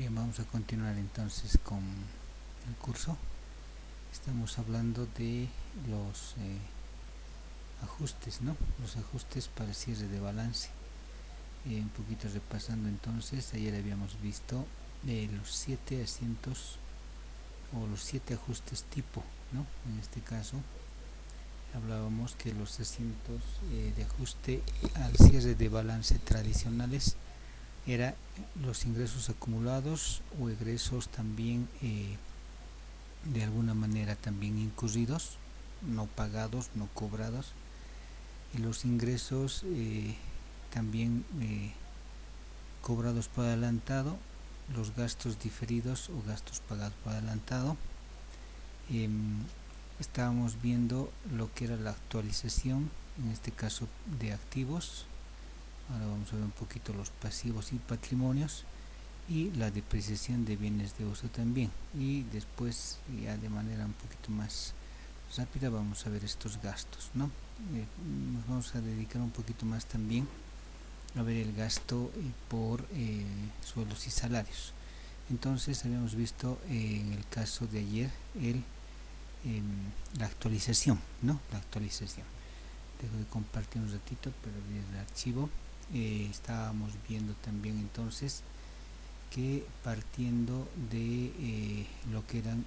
Bien, vamos a continuar entonces con el curso. Estamos hablando de los ajustes, ¿no? Los ajustes para el cierre de balance. Un poquito repasando entonces, ayer habíamos visto los 7 asientos o los 7 ajustes tipo, ¿no? En este caso hablábamos que los asientos de ajuste al cierre de balance tradicionales era los ingresos acumulados o egresos también de alguna manera también incurridos, no pagados, no cobrados, y los ingresos también cobrados por adelantado, los gastos diferidos o gastos pagados por adelantado. Estábamos viendo lo que era la actualización, en este caso de activos. Ahora vamos a ver un poquito los pasivos y patrimonios, y la depreciación de bienes de uso también, y después ya de manera un poquito más rápida vamos a ver estos gastos, ¿no? Nos vamos a dedicar un poquito más también a ver el gasto por sueldos y salarios. Entonces habíamos visto en el caso de ayer la actualización, ¿no? La actualización. Dejo de compartir un ratito para abrir el archivo. Estábamos viendo también entonces que partiendo de lo que eran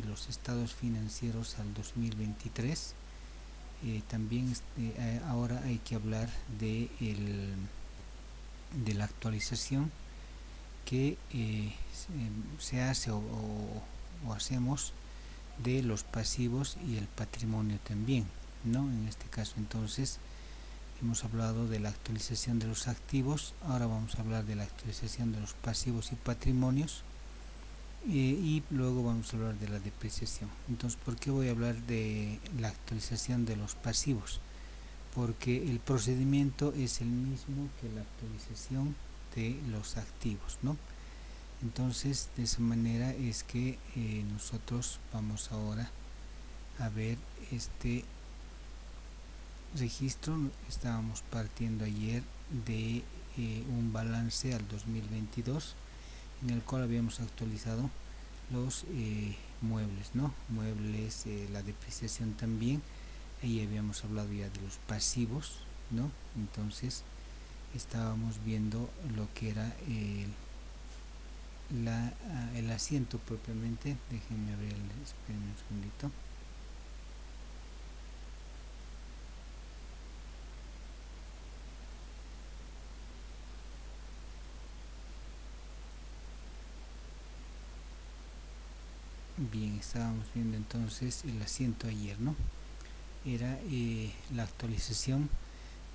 los estados financieros al 2023, también ahora hay que hablar de la actualización que se hace o hacemos de los pasivos y el patrimonio también, ¿no? En este caso entonces hemos hablado de la actualización de los activos, ahora vamos a hablar de la actualización de los pasivos y patrimonios, y luego vamos a hablar de la depreciación. Entonces, ¿por qué voy a hablar de la actualización de los pasivos? Porque el procedimiento es el mismo que la actualización de los activos, ¿no? Entonces, de esa manera es que nosotros vamos ahora a ver este registro. Estábamos partiendo ayer de un balance al 2022 en el cual habíamos actualizado los muebles, ¿no? Muebles, la depreciación también. Ahí habíamos hablado ya de los pasivos, ¿no? Entonces estábamos viendo lo que era el asiento propiamente. Déjenme abrir espérenme un segundito. Bien, estábamos viendo entonces el asiento ayer, ¿no? Era la actualización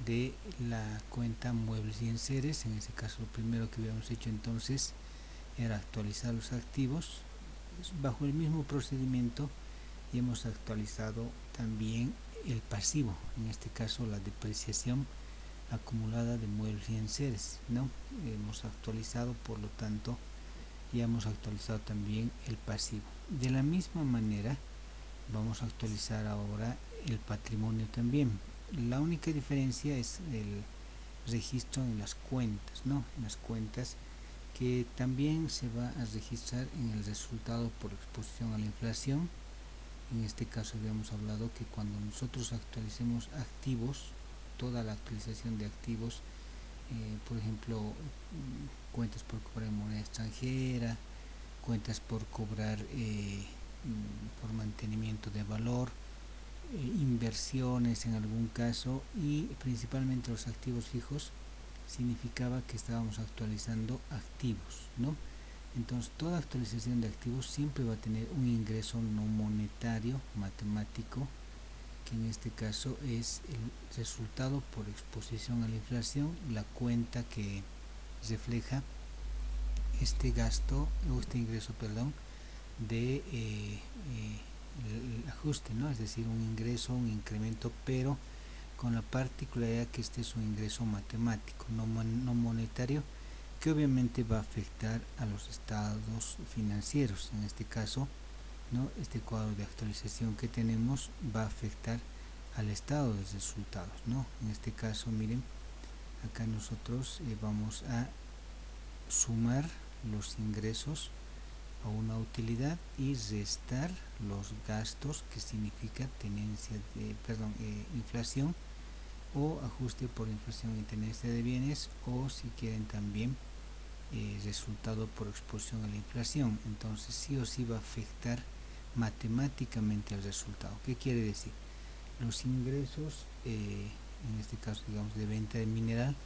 de la cuenta muebles y enseres. En ese caso lo primero que habíamos hecho entonces era actualizar los activos bajo el mismo procedimiento, y hemos actualizado también el pasivo, en este caso la depreciación acumulada de muebles y enseres, ¿no? Hemos actualizado, por lo tanto ya hemos actualizado también el pasivo. De la misma manera vamos a actualizar ahora el patrimonio también. La única diferencia es el registro en las cuentas, ¿no? En las cuentas, que también se va a registrar en el resultado por exposición a la inflación. En este caso habíamos hablado que cuando nosotros actualicemos activos, toda la actualización de activos, por ejemplo, cuentas por cobrar en moneda extranjera, cuentas por cobrar por mantenimiento de valor, inversiones en algún caso, y principalmente los activos fijos, significaba que estábamos actualizando activos, ¿no? Entonces toda actualización de activos siempre va a tener un ingreso no monetario matemático, que en este caso es el resultado por exposición a la inflación, la cuenta que refleja este gasto o este ingreso, perdón, de el ajuste, ¿no? Es decir, un ingreso, un incremento, pero con la particularidad que este es un ingreso matemático, no monetario, que obviamente va a afectar a los estados financieros. En este caso, ¿no? Este cuadro de actualización que tenemos va a afectar al estado de resultados, ¿no? En este caso, miren, acá nosotros vamos a sumar los ingresos a una utilidad y restar los gastos, que significa inflación o ajuste por inflación y tenencia de bienes, o si quieren también resultado por exposición a la inflación. Entonces sí o sí va a afectar matemáticamente al resultado. ¿Qué quiere decir? Los ingresos, en este caso digamos de venta de mineral,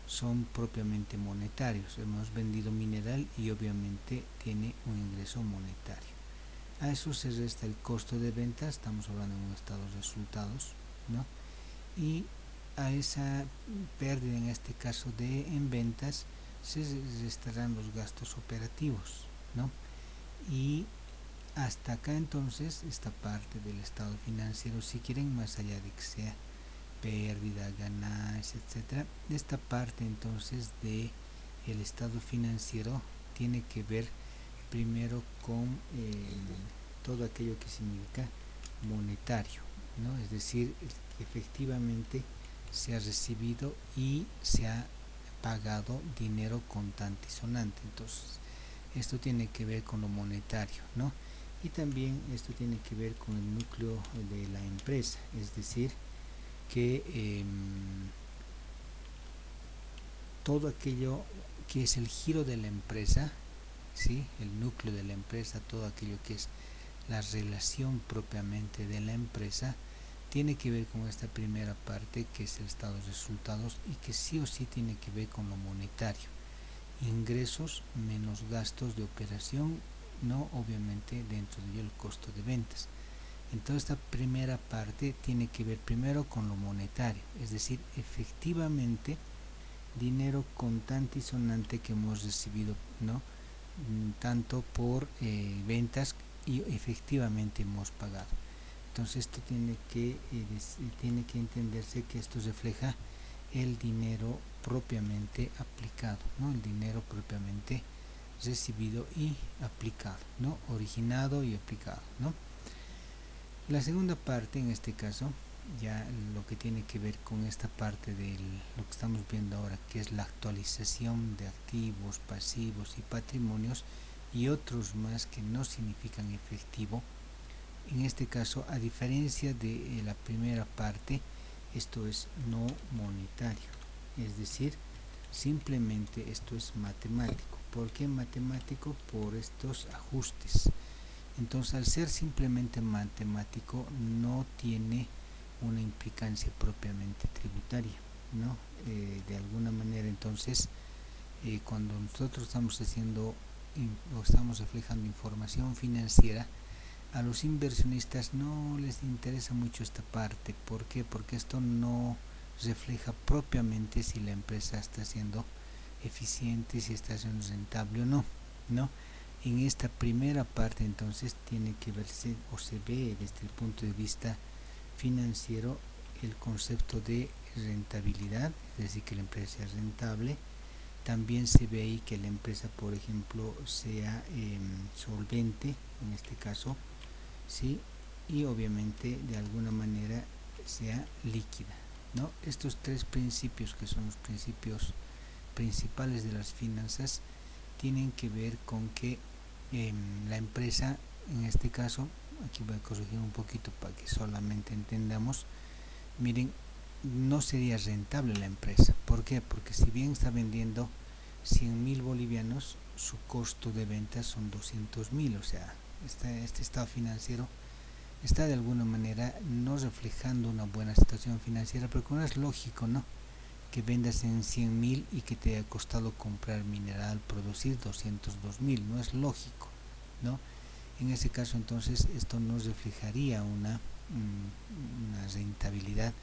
son propiamente monetarios. Hemos vendido mineral y obviamente tiene un ingreso monetario. A eso se resta el costo de venta, estamos hablando en un estado de resultados, ¿no? Y a esa pérdida, en este caso en ventas, se restarán los gastos operativos, ¿no? Y hasta acá entonces esta parte del estado financiero, si quieren, más allá de que sea pérdida, ganancia, etcétera, esta parte entonces de el estado financiero tiene que ver primero con todo aquello que significa monetario, ¿no? Es decir, que efectivamente se ha recibido y se ha pagado dinero contante y sonante. Entonces esto tiene que ver con lo monetario, ¿no? Y también esto tiene que ver con el núcleo de la empresa, es decir, que todo aquello que es el giro de la empresa, ¿sí? El núcleo de la empresa, todo aquello que es la relación propiamente de la empresa, tiene que ver con esta primera parte, que es el estado de resultados, y que sí o sí tiene que ver con lo monetario. Ingresos menos gastos de operación, no obviamente dentro de ello el costo de ventas. Entonces esta primera parte tiene que ver primero con lo monetario, es decir, efectivamente dinero contante y sonante que hemos recibido, ¿no? Tanto por ventas y efectivamente hemos pagado. Entonces esto tiene que entenderse que esto refleja el dinero propiamente aplicado, ¿no? El dinero propiamente recibido y aplicado, ¿no? Originado y aplicado, ¿no? La segunda parte, en este caso, ya lo que tiene que ver con esta parte de lo que estamos viendo ahora, que es la actualización de activos, pasivos y patrimonios y otros más que no significan efectivo. En este caso, a diferencia de la primera parte, esto es no monetario, es decir, simplemente esto es matemático. ¿Por qué matemático? Por estos ajustes. Entonces, al ser simplemente matemático, no tiene una implicancia propiamente tributaria, ¿no? De alguna manera, entonces, cuando nosotros estamos haciendo o estamos reflejando información financiera, a los inversionistas no les interesa mucho esta parte. ¿Por qué? Porque esto no refleja propiamente si la empresa está siendo eficiente, si está siendo rentable o no, ¿no? En esta primera parte entonces tiene que verse o se ve desde el punto de vista financiero el concepto de rentabilidad, es decir, que la empresa sea rentable. También se ve ahí que la empresa, por ejemplo, sea solvente, en este caso, ¿sí? Y obviamente de alguna manera sea líquida, ¿no? Estos tres principios, que son los principios principales de las finanzas, tienen que ver con que la empresa, en este caso, aquí voy a corregir un poquito para que solamente entendamos, miren, no sería rentable la empresa. ¿Por qué? Porque si bien está vendiendo 100.000 bolivianos, su costo de venta son 200.000, o sea, este estado financiero está de alguna manera no reflejando una buena situación financiera, porque no es lógico, ¿no?, que vendas en 100.000 y que te haya costado comprar mineral, producir 202.000, no es lógico, ¿no? En ese caso entonces esto no reflejaría una rentabilidad,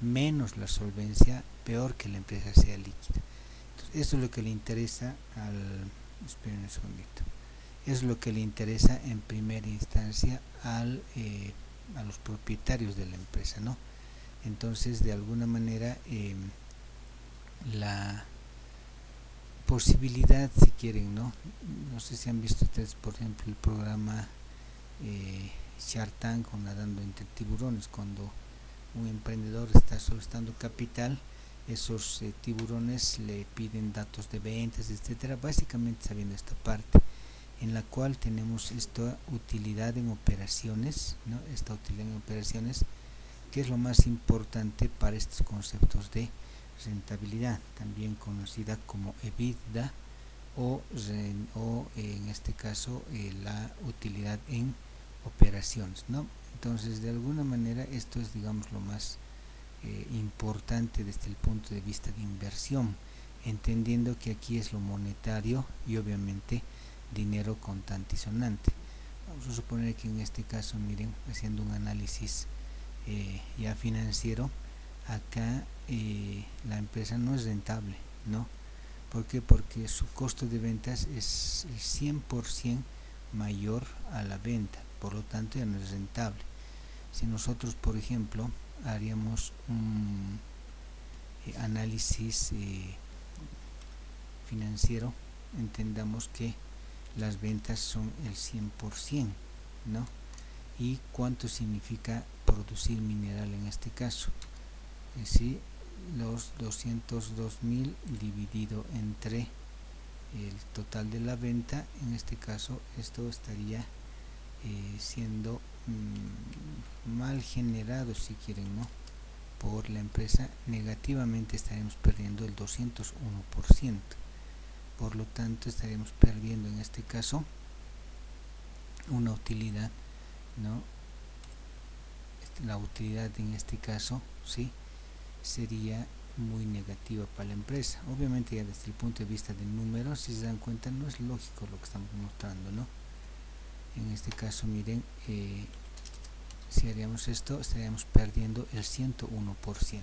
menos la solvencia, peor que la empresa sea líquida. Entonces, esto es lo que le interesa esperen un segundito, es lo que le interesa en primera instancia a los propietarios de la empresa, ¿no? Entonces, de alguna manera, la posibilidad, si quieren, no sé si han visto ustedes, por ejemplo, el programa Shark Tank o Nadando entre tiburones, cuando un emprendedor está solicitando capital esos tiburones le piden datos de ventas, etcétera, básicamente sabiendo esta parte en la cual tenemos esta utilidad en operaciones, ¿no? Esta utilidad en operaciones, que es lo más importante para estos conceptos de rentabilidad, también conocida como EBITDA o en este caso la utilidad en operaciones, ¿no? Entonces, de alguna manera esto es, digamos, lo más importante desde el punto de vista de inversión, entendiendo que aquí es lo monetario y obviamente dinero contante y sonante. Vamos a suponer que en este caso, miren, haciendo un análisis ya financiero, acá la empresa no es rentable, ¿no? ¿Por qué? Porque su costo de ventas es el 100% mayor a la venta, por lo tanto ya no es rentable. Si nosotros, por ejemplo, haríamos un análisis financiero, entendamos que las ventas son el 100%, ¿no? ¿Y cuánto significa producir mineral en este caso? Es decir, los 202.000 dividido entre el total de la venta, en este caso esto estaría siendo mal generado, si quieren, ¿no? Por la empresa, negativamente estaremos perdiendo el 201%. Por lo tanto, estaremos perdiendo en este caso una utilidad, ¿no? La utilidad en este caso, ¿sí?, sería muy negativa para la empresa. Obviamente, ya desde el punto de vista de números, si se dan cuenta, no es lógico lo que estamos mostrando, ¿no? En este caso, miren, si haríamos esto, estaríamos perdiendo el 101%.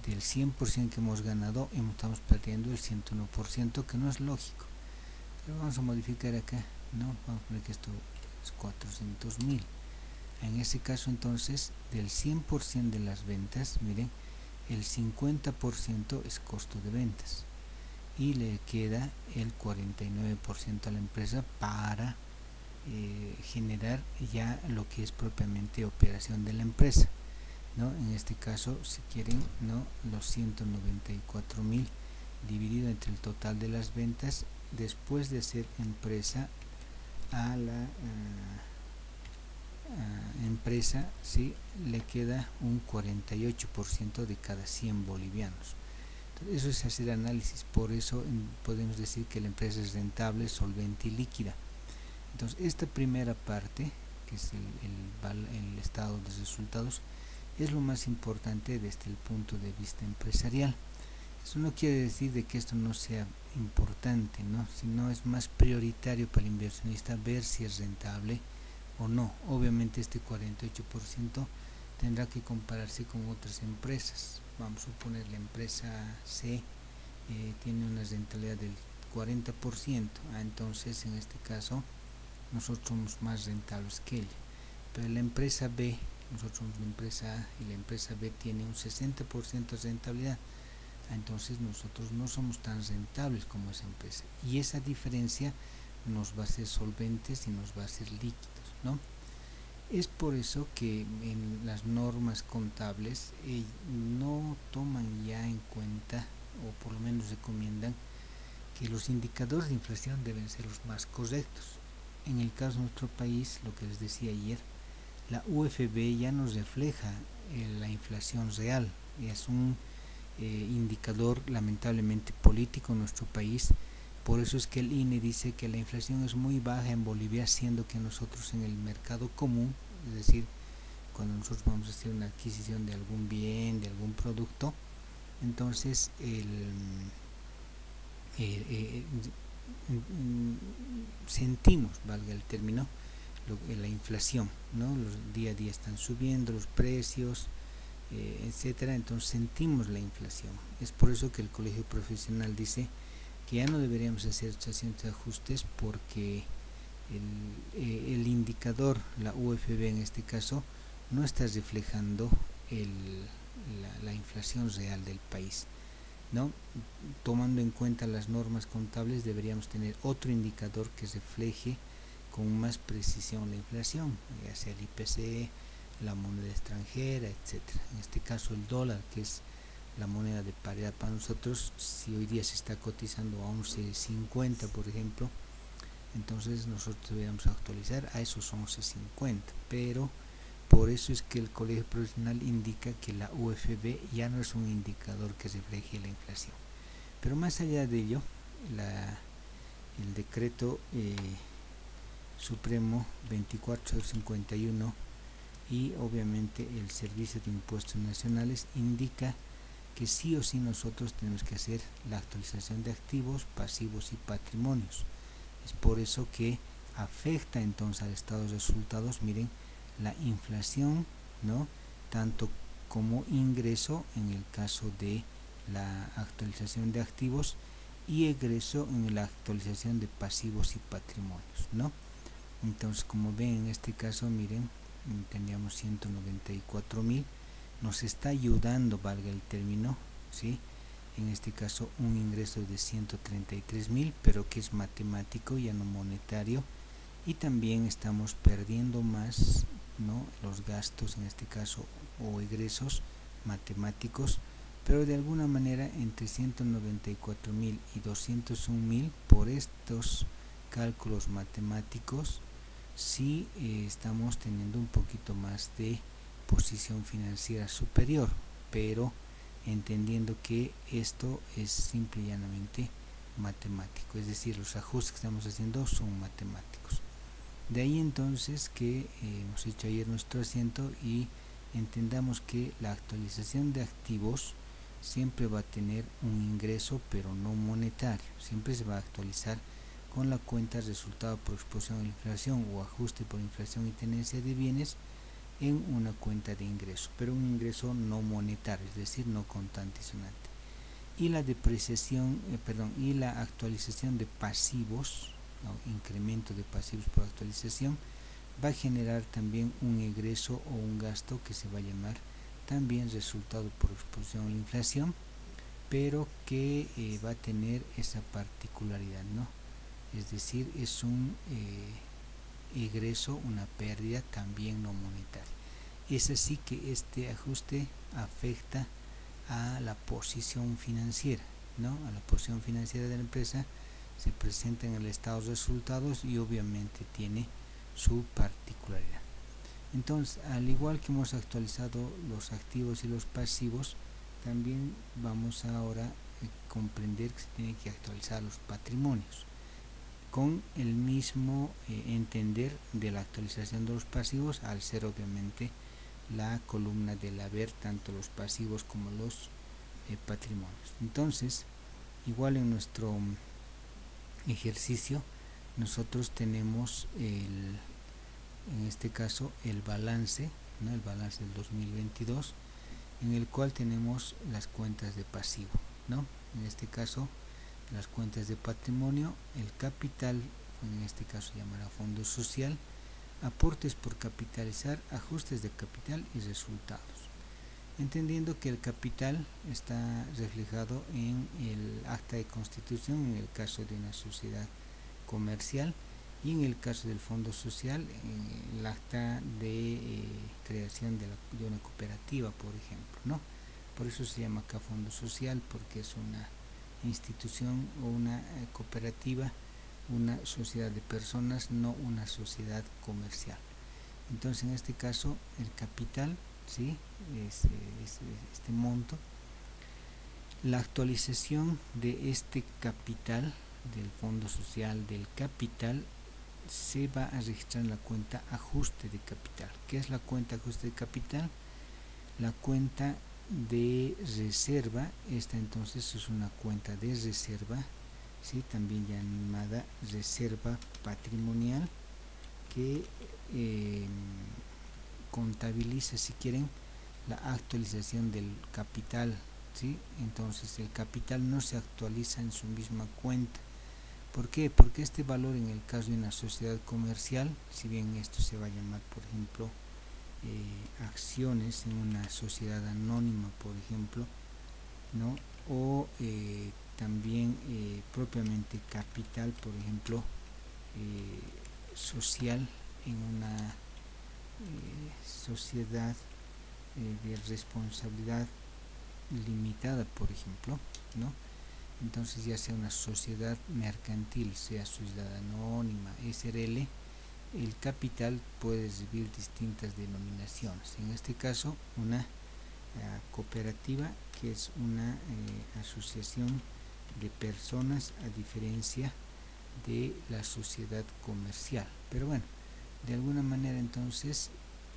Del 100% que hemos ganado, estamos perdiendo el 101%, que no es lógico. Pero vamos a modificar acá, ¿no? Vamos a poner que esto es 400.000. En ese caso, entonces, del 100% de las ventas, miren, el 50% es costo de ventas y le queda el 49% a la empresa para generar ya lo que es propiamente operación de la empresa, ¿no? En este caso, si quieren, ¿no?, los 194.000 dividido entre el total de las ventas después de ser empresa a la empresa, ¿sí?, le queda un 48% de cada 100 bolivianos. Entonces, eso es hacer análisis, por eso podemos decir que la empresa es rentable, solvente y líquida. Entonces, esta primera parte, que es el estado de resultados, es lo más importante desde el punto de vista empresarial. Eso no quiere decir de que esto no sea importante, ¿no?, sino es más prioritario para el inversionista ver si es rentable o no. Obviamente este 48% tendrá que compararse con otras empresas. Vamos a suponer la empresa C tiene una rentabilidad del 40%, entonces en este caso nosotros somos más rentables que ella. Pero la empresa B, nosotros somos la empresa A y la empresa B tiene un 60% de rentabilidad, entonces nosotros no somos tan rentables como esa empresa, y esa diferencia nos va a hacer solventes y nos va a hacer líquidos, ¿no? Es por eso que en las normas contables no toman ya en cuenta, o por lo menos recomiendan, que los indicadores de inflación deben ser los más correctos. En el caso de nuestro país, lo que les decía ayer, la UFB ya nos refleja la inflación real, es un indicador lamentablemente político en nuestro país. Por eso es que el INE dice que la inflación es muy baja en Bolivia, siendo que nosotros en el mercado común, es decir, cuando nosotros vamos a hacer una adquisición de algún bien, de algún producto, entonces sentimos, valga el término, la inflación, ¿no? Los día a día están subiendo los precios, etcétera, entonces sentimos la inflación. Es por eso que el colegio profesional dice que ya no deberíamos hacer estos ajustes, porque el indicador, la UFB en este caso, no está reflejando la inflación real del país, ¿no? Tomando en cuenta las normas contables, deberíamos tener otro indicador que refleje con más precisión la inflación, ya sea el IPC, la moneda extranjera, etcétera. En este caso el dólar, que es la moneda de paridad para nosotros. Si hoy día se está cotizando a 11.50 por ejemplo, entonces nosotros deberíamos actualizar a esos 11.50, pero por eso es que el colegio profesional indica que la UFB ya no es un indicador que refleje la inflación. Pero más allá de ello, el decreto supremo 2451 y obviamente el Servicio de Impuestos Nacionales indica que sí o sí nosotros tenemos que hacer la actualización de activos, pasivos y patrimonios. Es por eso que afecta entonces al estado de resultados, miren, la inflación, ¿no? Tanto como ingreso en el caso de la actualización de activos y egreso en la actualización de pasivos y patrimonios, ¿no? Entonces, como ven en este caso, miren, teníamos 194.000, nos está ayudando, valga el término, ¿sí? En este caso un ingreso de 133.000, pero que es matemático, ya no monetario, y también estamos perdiendo más, ¿no? Los gastos en este caso o egresos matemáticos, pero de alguna manera entre 194.000 y 201.000 por estos cálculos matemáticos sí estamos teniendo un poquito más de posición financiera superior, pero entendiendo que esto es simple y llanamente matemático, es decir, los ajustes que estamos haciendo son matemáticos. De ahí entonces que hemos hecho ayer nuestro asiento y entendamos que la actualización de activos siempre va a tener un ingreso, pero no monetario, siempre se va a actualizar con la cuenta resultado por exposición a la inflación o ajuste por inflación y tenencia de bienes en una cuenta de ingreso, pero un ingreso no monetario, es decir, no contante y sonante. Y la depreciación, y la actualización de pasivos, ¿no? Incremento de pasivos por actualización, va a generar también un egreso o un gasto que se va a llamar también resultado por exposición a la inflación, pero que va a tener esa particularidad, ¿no? Es decir, es un egreso, una pérdida también no monetaria. Es así que este ajuste afecta a la posición financiera, ¿no? A la posición financiera de la empresa, se presenta en el estado de resultados y obviamente tiene su particularidad. Entonces, al igual que hemos actualizado los activos y los pasivos, también vamos ahora a comprender que se tiene que actualizar los patrimonios con el mismo entender de la actualización de los pasivos, al ser obviamente la columna del haber, tanto los pasivos como los patrimonios. Entonces, igual en nuestro ejercicio, nosotros tenemos en este caso el balance, ¿no? El balance del 2022, en el cual tenemos las cuentas de pasivo, ¿no? En este caso, las cuentas de patrimonio, el capital, en este caso se llamará fondo social, aportes por capitalizar, ajustes de capital y resultados. Entendiendo que el capital está reflejado en el acta de constitución en el caso de una sociedad comercial y en el caso del fondo social en el acta de creación de una cooperativa, por ejemplo, ¿no? Por eso se llama acá fondo social, porque es una institución o una cooperativa, una sociedad de personas, no una sociedad comercial. Entonces en este caso el capital, ¿sí? es este monto. La actualización de este capital, del fondo social, del capital, se va a registrar en la cuenta ajuste de capital. ¿Qué es la cuenta ajuste de capital? La cuenta de reserva, esta entonces es una cuenta de reserva, ¿sí? También llamada reserva patrimonial, que contabiliza, si quieren, la actualización del capital, ¿sí? Entonces el capital no se actualiza en su misma cuenta. ¿Por qué? Porque este valor en el caso de una sociedad comercial, si bien esto se va a llamar, por ejemplo, acciones en una sociedad anónima, por ejemplo, ¿no? O también propiamente capital, por ejemplo, social en una sociedad de responsabilidad limitada, por ejemplo, ¿no? Entonces, ya sea una sociedad mercantil, sea sociedad anónima, SRL, el capital puede recibir distintas denominaciones. En este caso, una cooperativa, que es una asociación de personas, a diferencia de la sociedad comercial. Pero bueno, de alguna manera entonces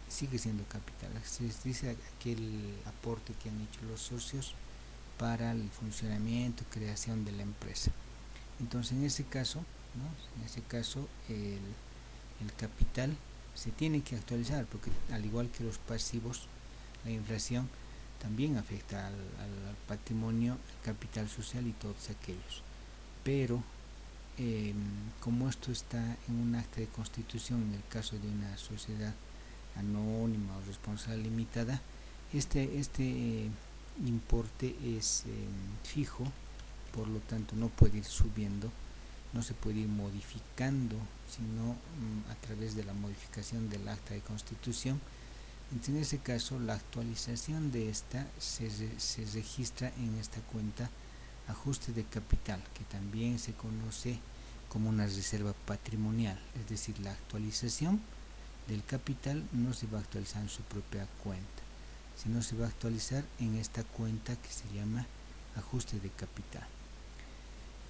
sigue siendo capital. Se dice aquel aporte que han hecho los socios para el funcionamiento, creación de la empresa. Entonces, en ese caso, ¿no? En ese caso el capital se tiene que actualizar, porque al igual que los pasivos, la inflación también afecta al patrimonio, al capital social y todos aquellos. Pero como esto está en un acta de constitución, en el caso de una sociedad anónima o responsable limitada, este importe es fijo, por lo tanto no puede ir subiendo, no se puede ir modificando, sino a través de la modificación del acta de constitución. Entonces, en ese caso, la actualización de esta se registra en esta cuenta ajuste de capital, que también se conoce como una reserva patrimonial, es decir, la actualización del capital no se va a actualizar en su propia cuenta, sino se va a actualizar en esta cuenta que se llama ajuste de capital.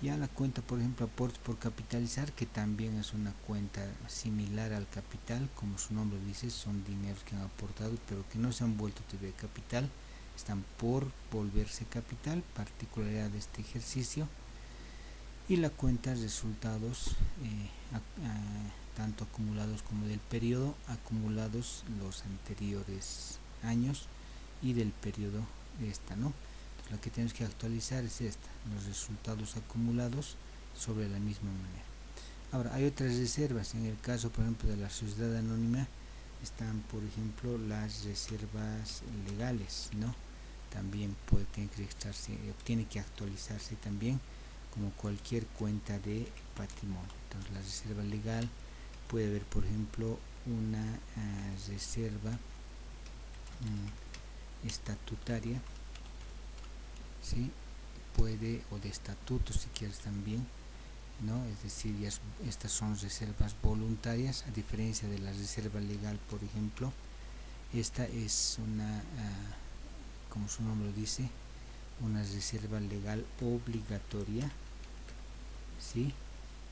Ya la cuenta, por ejemplo, aportes por capitalizar, que también es una cuenta similar al capital, como su nombre dice, son dineros que han aportado pero que no se han vuelto todavía capital, están por volverse capital, particularidad de este ejercicio. Y la cuenta resultados, tanto acumulados como del periodo, acumulados los anteriores años y del periodo de esta, ¿no? Entonces, la que tenemos que actualizar es esta, los resultados acumulados sobre la misma manera. Ahora, hay otras reservas. En el caso, por ejemplo, de la sociedad anónima, están, por ejemplo, las reservas legales, ¿no? También tiene que registrarse, tiene que actualizarse también, como cualquier cuenta de patrimonio. Entonces, la reserva legal puede haber, por ejemplo, una reserva estatutaria, ¿sí? Puede, o de estatuto si quieres también, ¿no? Es decir, estas son reservas voluntarias, a diferencia de la reserva legal, por ejemplo. Esta es una, como su nombre dice, una reserva legal obligatoria, ¿sí?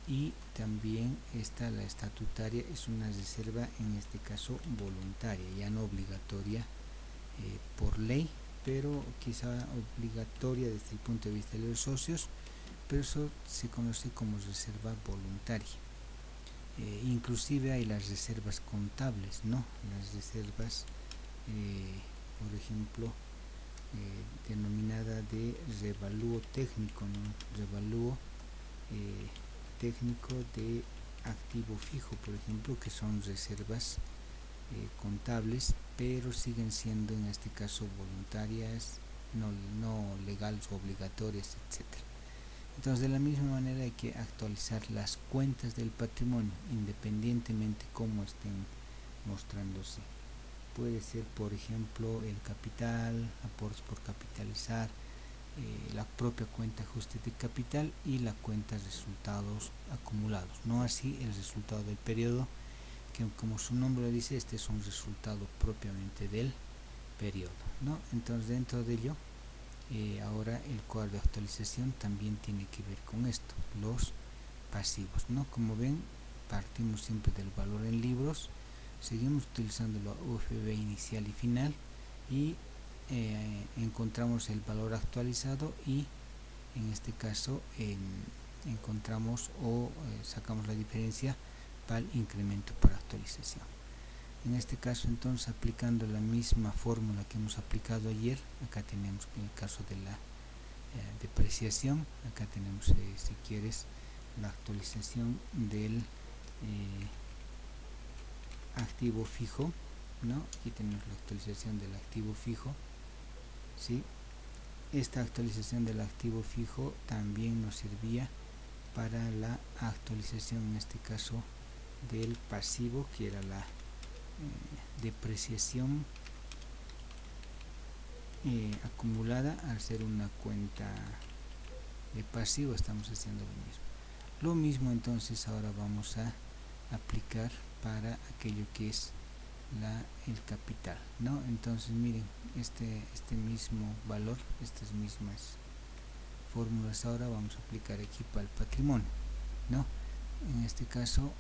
Y también la estatutaria, es una reserva, en este caso voluntaria, ya no obligatoria por ley, pero quizá obligatoria desde el punto de vista de los socios, pero eso se conoce como reserva voluntaria. Inclusive hay las reservas contables, ¿no? Las reservas, por ejemplo, denominada de revalúo técnico, ¿no? Revalúo técnico de activo fijo, por ejemplo, que son reservas contables, pero siguen siendo en este caso voluntarias, no legales o obligatorias, etcétera. Entonces, de la misma manera hay que actualizar las cuentas del patrimonio, independientemente cómo estén mostrándose. Puede ser, por ejemplo, el capital, aportes por capitalizar, la propia cuenta ajuste de capital y la cuenta resultados acumulados. No así el resultado del periodo, que como su nombre dice, este es un resultado propiamente del periodo, ¿no? Entonces, dentro de ello, ahora el cuadro de actualización también tiene que ver con esto, los pasivos, ¿no? Como ven, partimos siempre del valor en libros, seguimos utilizando la UFB inicial y final, y encontramos el valor actualizado, y en este caso encontramos o sacamos la diferencia para el incremento por actualización. En este caso, entonces, aplicando la misma fórmula que hemos aplicado ayer, acá tenemos en el caso de la depreciación, acá tenemos, si quieres, la actualización del activo fijo, ¿no? Aquí tenemos la actualización del activo fijo, ¿sí? Esta actualización del activo fijo también nos servía para la actualización, en este caso, del pasivo, que era la depreciación acumulada. Al ser una cuenta de pasivo estamos haciendo lo mismo entonces ahora vamos a aplicar para aquello que es el capital, ¿no? Entonces miren, este mismo valor, estas mismas fórmulas ahora vamos a aplicar aquí para el patrimonio, ¿no? En este caso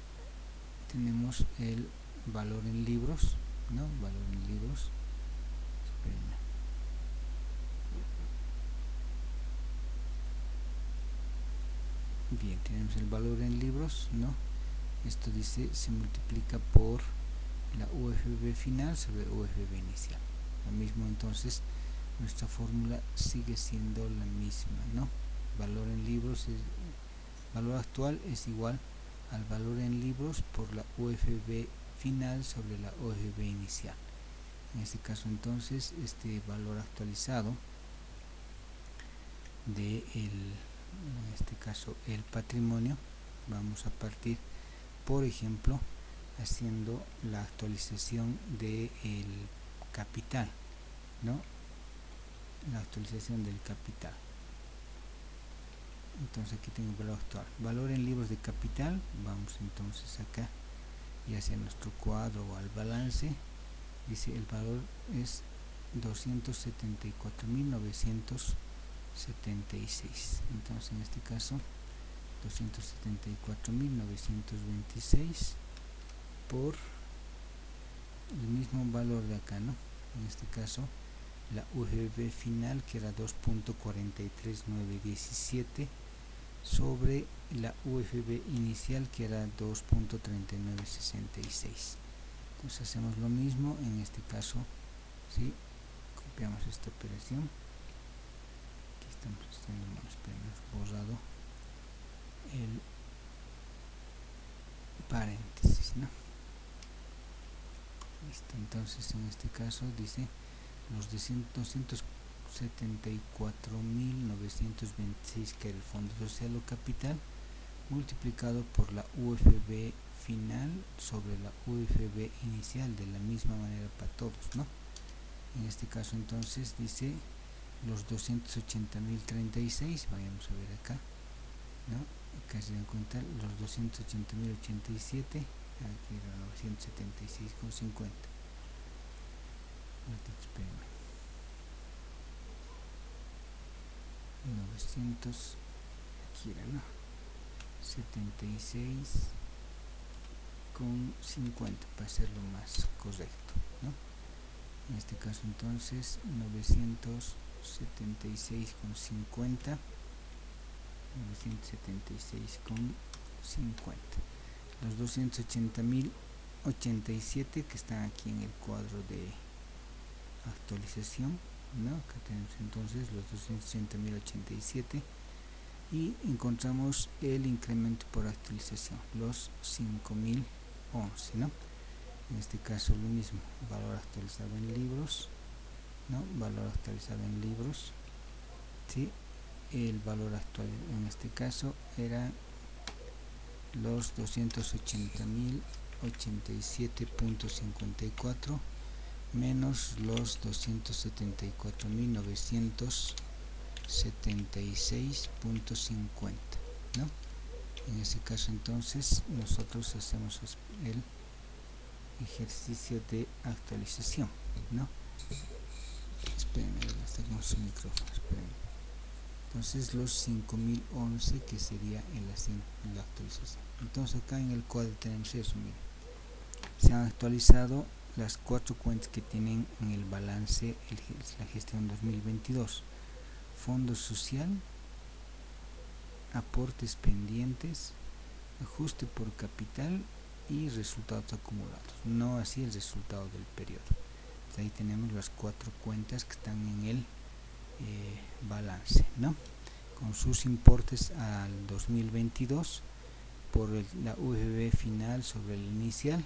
tenemos el valor en libros, ¿no? Valor en libros. Espérenme. Bien, tenemos el valor en libros, ¿no? Esto dice se multiplica por la UFB final sobre UFB inicial. Lo mismo entonces nuestra fórmula sigue siendo la misma, ¿no? Valor en libros valor actual es igual al valor en libros por la UFB final sobre la UFB inicial. En este caso entonces este valor actualizado de en este caso el patrimonio, vamos a partir por ejemplo haciendo la actualización del capital, ¿no? La actualización del capital. Entonces aquí tengo el valor actual, valor en libros de capital. Vamos entonces acá y hacia nuestro cuadro o al balance, dice el valor es 274.976. entonces en este caso 274.926 por el mismo valor de acá, ¿no? En este caso la UGB final que era 2.43917 sobre la UFB inicial que era 2.3966. entonces hacemos lo mismo en este caso, ¿sí? Copiamos esta operación, aquí estamos haciendo, hemos borrado el paréntesis, ¿no? Listo, entonces en este caso dice los 274.926 que era el fondo social o capital multiplicado por la UFB final sobre la UFB inicial, de la misma manera para todos, ¿no? En este caso entonces dice los 280.036, vayamos a ver acá, ¿no? Acá se dan cuenta los 280.087, aquí era 976,50. Espérenme. 900, aquí era, ¿no? 76,50 para hacerlo más correcto, ¿no? En este caso entonces 976,50, 976,50. Los 280.087 que están aquí en el cuadro de actualización, ¿no? Acá tenemos entonces los 280.087 y encontramos el incremento por actualización, los 5.011, ¿no? En este caso lo mismo, valor actualizado en libros, ¿no? Valor actualizado en libros, ¿sí? El valor actual en este caso era los 280.087.54 menos los 274.976.50, ¿no? En ese caso entonces nosotros hacemos el ejercicio de actualización, ¿no? Espérenme, está con su micrófono, espérenme. Entonces los 5.011 que sería la actualización. Entonces acá en el cuadro tenemos eso, miren. Se han actualizado las 4 cuentas que tienen en el balance la gestión 2022: fondo social, aportes pendientes, ajuste por capital y resultados acumulados, no así el resultado del periodo. Entonces ahí tenemos las 4 cuentas que están en el balance, ¿no? Con sus importes al 2022 por la UGB final sobre el inicial,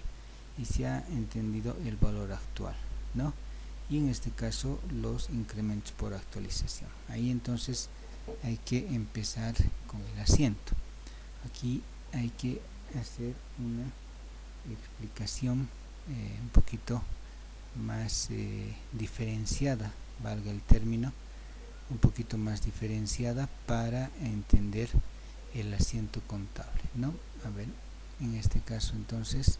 y se ha entendido el valor actual, ¿no? Y en este caso los incrementos por actualización. Ahí entonces hay que empezar con el asiento. Aquí hay que hacer una explicación un poquito más diferenciada valga el término, un poquito más diferenciada para entender el asiento contable, ¿no? A ver, en este caso entonces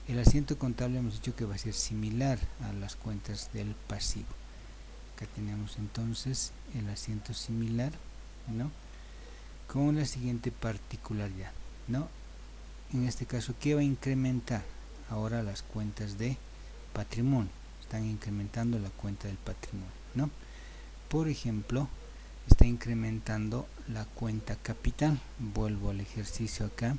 el asiento contable hemos dicho que va a ser similar a las cuentas del pasivo. Acá tenemos entonces el asiento similar, ¿no? Con la siguiente particularidad, ¿no? En este caso, ¿qué va a incrementar? Ahora las cuentas de patrimonio, están incrementando la cuenta del patrimonio, ¿no? Por ejemplo, está incrementando la cuenta capital. Vuelvo al ejercicio acá.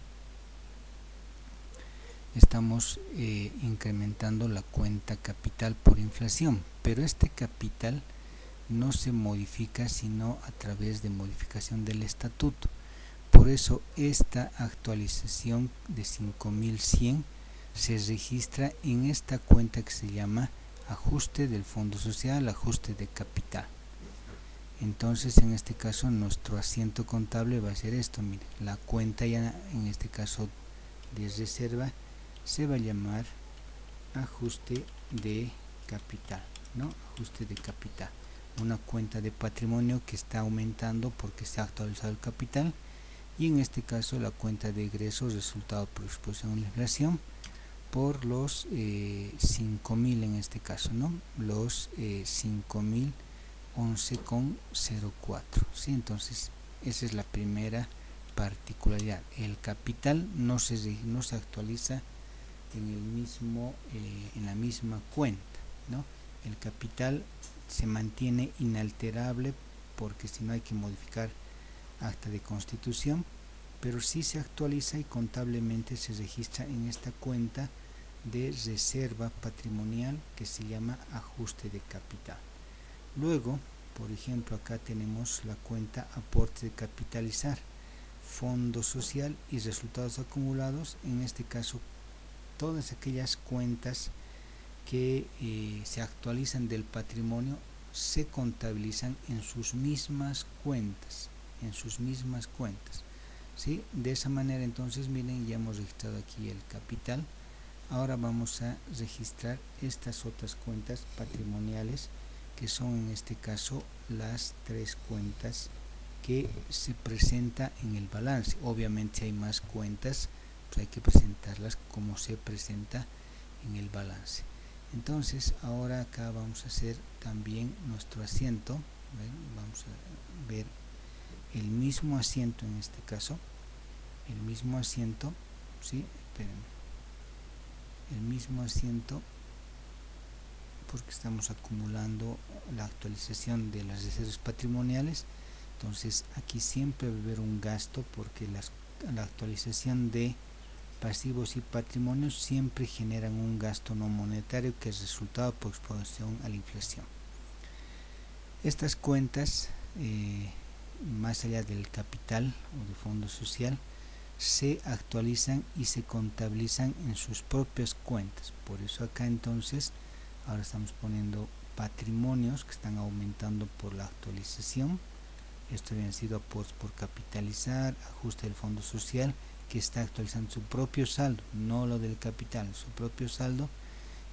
Estamos incrementando la cuenta capital por inflación, pero este capital no se modifica sino a través de modificación del estatuto. Por eso esta actualización de 5100 se registra en esta cuenta que se llama ajuste del fondo social, ajuste de capital. Entonces en este caso nuestro asiento contable va a ser esto, mire, la cuenta ya en este caso de reserva se va a llamar ajuste de capital, ¿no? Ajuste de capital, una cuenta de patrimonio que está aumentando porque se ha actualizado el capital, y en este caso la cuenta de egresos resultado por exposición a la inflación por los 5.000 en este caso, ¿no? Los 5.011,04, ¿sí? Entonces esa es la primera particularidad. El capital no se actualiza en la misma cuenta, ¿no? El capital se mantiene inalterable porque si no hay que modificar acta de constitución, pero sí se actualiza y contablemente se registra en esta cuenta de reserva patrimonial que se llama ajuste de capital. Luego, por ejemplo, acá tenemos la cuenta aporte de capitalizar, fondo social y resultados acumulados. En este caso, todas aquellas cuentas que se actualizan del patrimonio se contabilizan en sus mismas cuentas, ¿sí? De esa manera entonces, miren, ya hemos registrado aquí el capital. Ahora vamos a registrar estas otras cuentas patrimoniales que son en este caso las tres cuentas que se presenta en el balance. Obviamente si hay más cuentas, pues hay que presentarlas como se presenta en el balance. Entonces ahora acá vamos a hacer también nuestro asiento. Vamos a ver el mismo asiento en este caso, el mismo asiento, ¿sí? Espérenme. El mismo asiento porque estamos acumulando la actualización de las reservas patrimoniales. Entonces aquí siempre va a haber un gasto porque la actualización de pasivos y patrimonios siempre generan un gasto no monetario que es resultado por exposición a la inflación. Estas cuentas, más allá del capital o de fondo social, se actualizan y se contabilizan en sus propias cuentas. Por eso acá entonces ahora estamos poniendo patrimonios que están aumentando por la actualización. Esto habían sido aportes por capitalizar, ajuste del fondo social, que está actualizando su propio saldo, no lo del capital, su propio saldo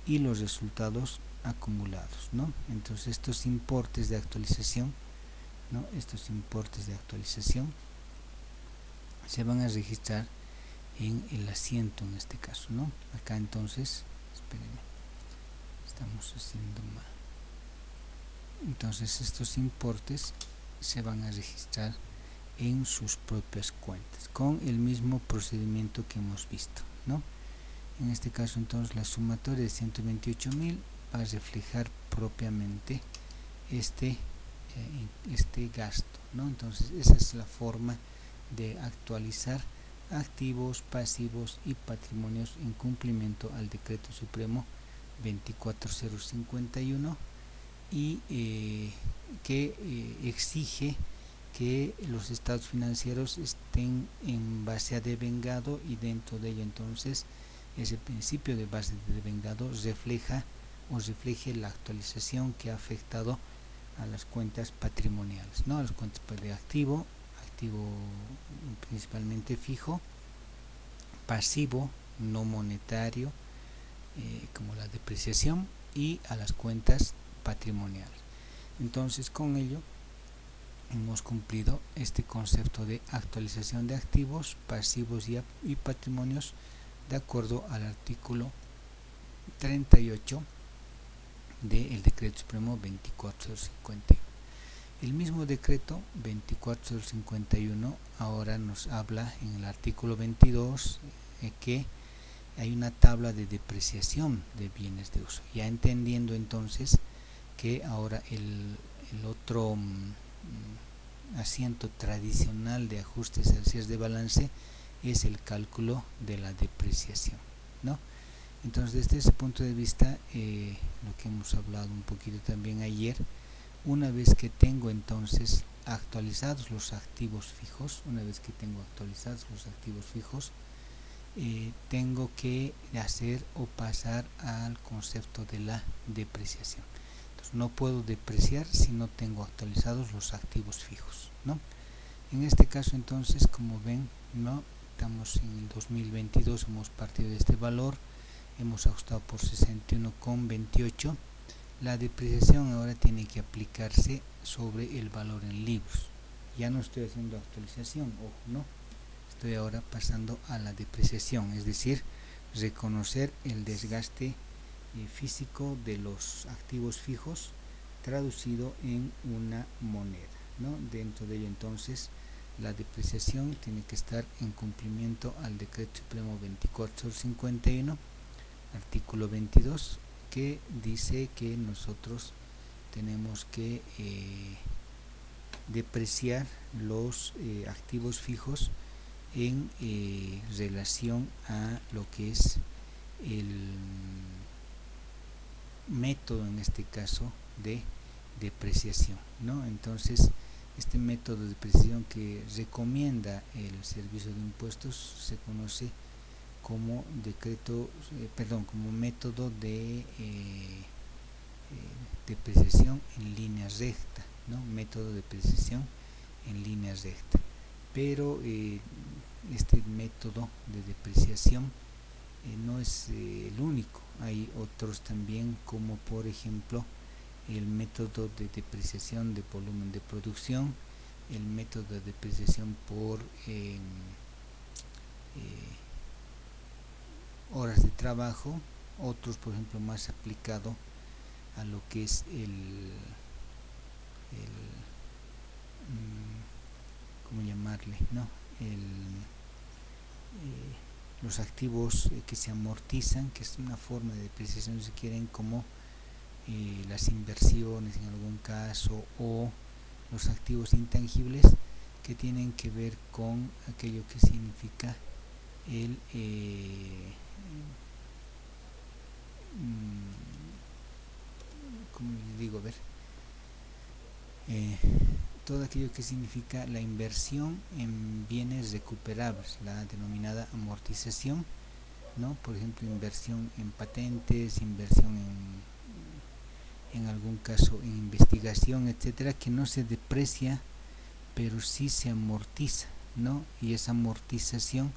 y los resultados acumulados, ¿no? Entonces estos importes de actualización, ¿no? Estos importes de actualización se van a registrar en el asiento en este caso, ¿no? Acá entonces, espérenme, estamos haciendo mal. Entonces estos importes se van a registrar en sus propias cuentas con el mismo procedimiento que hemos visto, ¿no? En este caso entonces la sumatoria de 128.000 va a reflejar propiamente este gasto, ¿no? Entonces esa es la forma de actualizar activos, pasivos y patrimonios en cumplimiento al decreto supremo 24051 y que exige que los estados financieros estén en base a devengado, y dentro de ello entonces ese principio de base de devengado refleje la actualización que ha afectado a las cuentas patrimoniales, ¿no? A las cuentas de activo principalmente fijo, pasivo no monetario, como la depreciación, y a las cuentas patrimoniales. Entonces con ello hemos cumplido este concepto de actualización de activos, pasivos y patrimonios de acuerdo al artículo 38 del Decreto Supremo 24/51. El mismo decreto 24/51 ahora nos habla en el artículo 22 que hay una tabla de depreciación de bienes de uso, ya entendiendo entonces que ahora el otro asiento tradicional de ajustes al cierre de balance es el cálculo de la depreciación, ¿no? Entonces desde ese punto de vista, lo que hemos hablado un poquito también ayer, una vez que tengo entonces actualizados los activos fijos, tengo que hacer o pasar al concepto de la depreciación. Entonces no puedo depreciar si no tengo actualizados los activos fijos, ¿no? En este caso entonces, como ven, ¿no?, estamos en el 2022, hemos partido de este valor, hemos ajustado por 61,28. La depreciación ahora tiene que aplicarse sobre el valor en libros. Ya no estoy haciendo actualización, ojo, no, estoy ahora pasando a la depreciación, es decir, reconocer el desgaste físico de los activos fijos traducido en una moneda, ¿no? Dentro de ello entonces la depreciación tiene que estar en cumplimiento al Decreto Supremo 24/51, artículo 22, que dice que nosotros tenemos que depreciar los activos fijos en relación a lo que es el método, en este caso, de depreciación, ¿no? Entonces este método de depreciación que recomienda el Servicio de Impuestos se conoce como como método de depreciación en línea recta, ¿no? Método de depreciación en línea recta. Pero este método de depreciación no es el único, hay otros también, como por ejemplo el método de depreciación de volumen de producción, el método de depreciación por horas de trabajo, otros por ejemplo más aplicado a lo que es ¿cómo llamarle?, ¿no? Los activos que se amortizan, que es una forma de depreciación si quieren, como las inversiones en algún caso, o los activos intangibles que tienen que ver con aquello que significa el ¿cómo les digo? A ver, todo aquello que significa la inversión en bienes recuperables, la denominada amortización, ¿no? Por ejemplo, inversión en patentes, inversión en algún caso en investigación, etcétera, que no se deprecia, pero sí se amortiza, ¿no? Y esa amortización,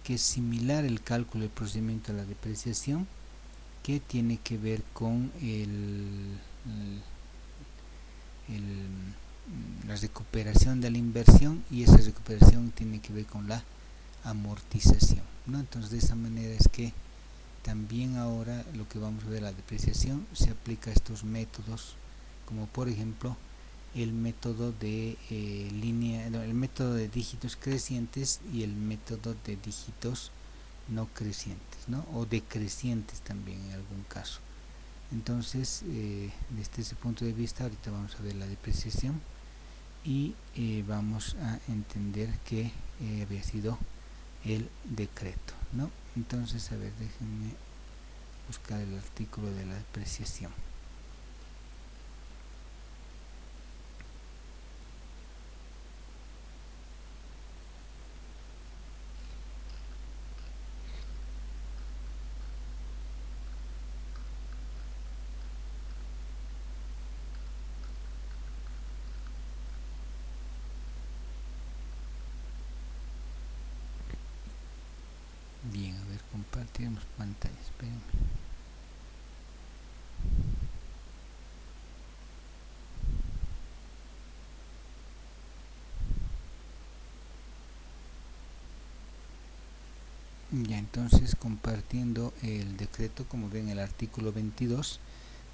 que es similar el cálculo del procedimiento de la depreciación, que tiene que ver con la recuperación de la inversión, y esa recuperación tiene que ver con la amortización, ¿no? Entonces de esa manera es que también ahora lo que vamos a ver, la depreciación, se aplica a estos métodos, como por ejemplo el método de el método de dígitos crecientes y el método de dígitos no crecientes, ¿no? O decrecientes también en algún caso. Entonces desde ese punto de vista ahorita vamos a ver la depreciación y vamos a entender que había sido el decreto, ¿no? Entonces, a ver, déjenme buscar el artículo de la depreciación. Bien, a ver, compartimos pantalla, espérenme. Ya, entonces, compartiendo el decreto, como ven, el artículo 22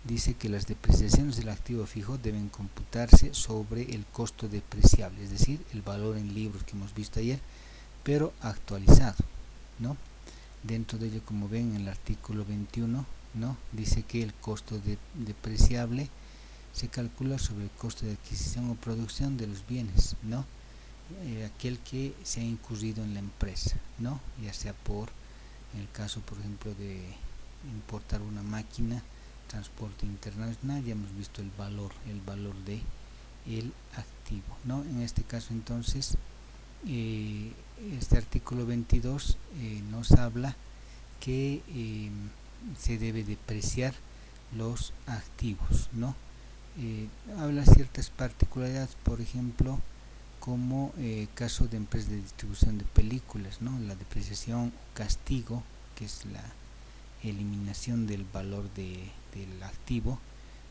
dice que las depreciaciones del activo fijo deben computarse sobre el costo depreciable, es decir, el valor en libros que hemos visto ayer, pero actualizado, ¿no? Dentro de ello, como ven, en el artículo 21, ¿no?, dice que el costo depreciable se calcula sobre el costo de adquisición o producción de los bienes, ¿no?, aquel que se ha incurrido en la empresa, ¿no?, ya sea por, en el caso, por ejemplo, de importar una máquina, transporte internacional, ya hemos visto el valor de el activo, ¿no? En este caso, entonces, este artículo 22 nos habla que se debe depreciar los activos, ¿no? Habla ciertas particularidades, por ejemplo, como caso de empresas de distribución de películas, ¿no?, la depreciación o castigo, que es la eliminación del valor del activo,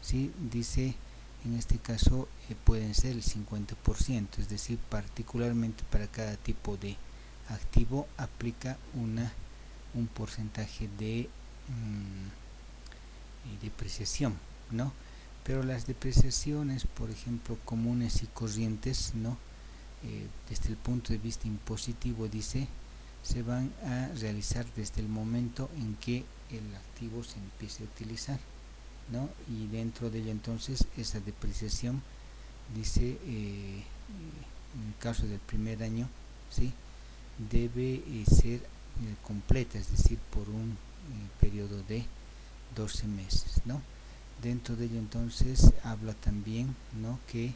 ¿sí? Dice, en este caso pueden ser el 50%, es decir, particularmente para cada tipo de activo aplica un porcentaje de depreciación, ¿no? Pero las depreciaciones, por ejemplo, comunes y corrientes, ¿no?, desde el punto de vista impositivo, dice, se van a realizar desde el momento en que el activo se empiece a utilizar, ¿no? Y dentro de ello, entonces, esa depreciación, dice, en el caso del primer año, ¿sí?, debe ser completa, es decir, por un periodo de 12 meses, ¿no? Dentro de ello, entonces, habla también, ¿no?, que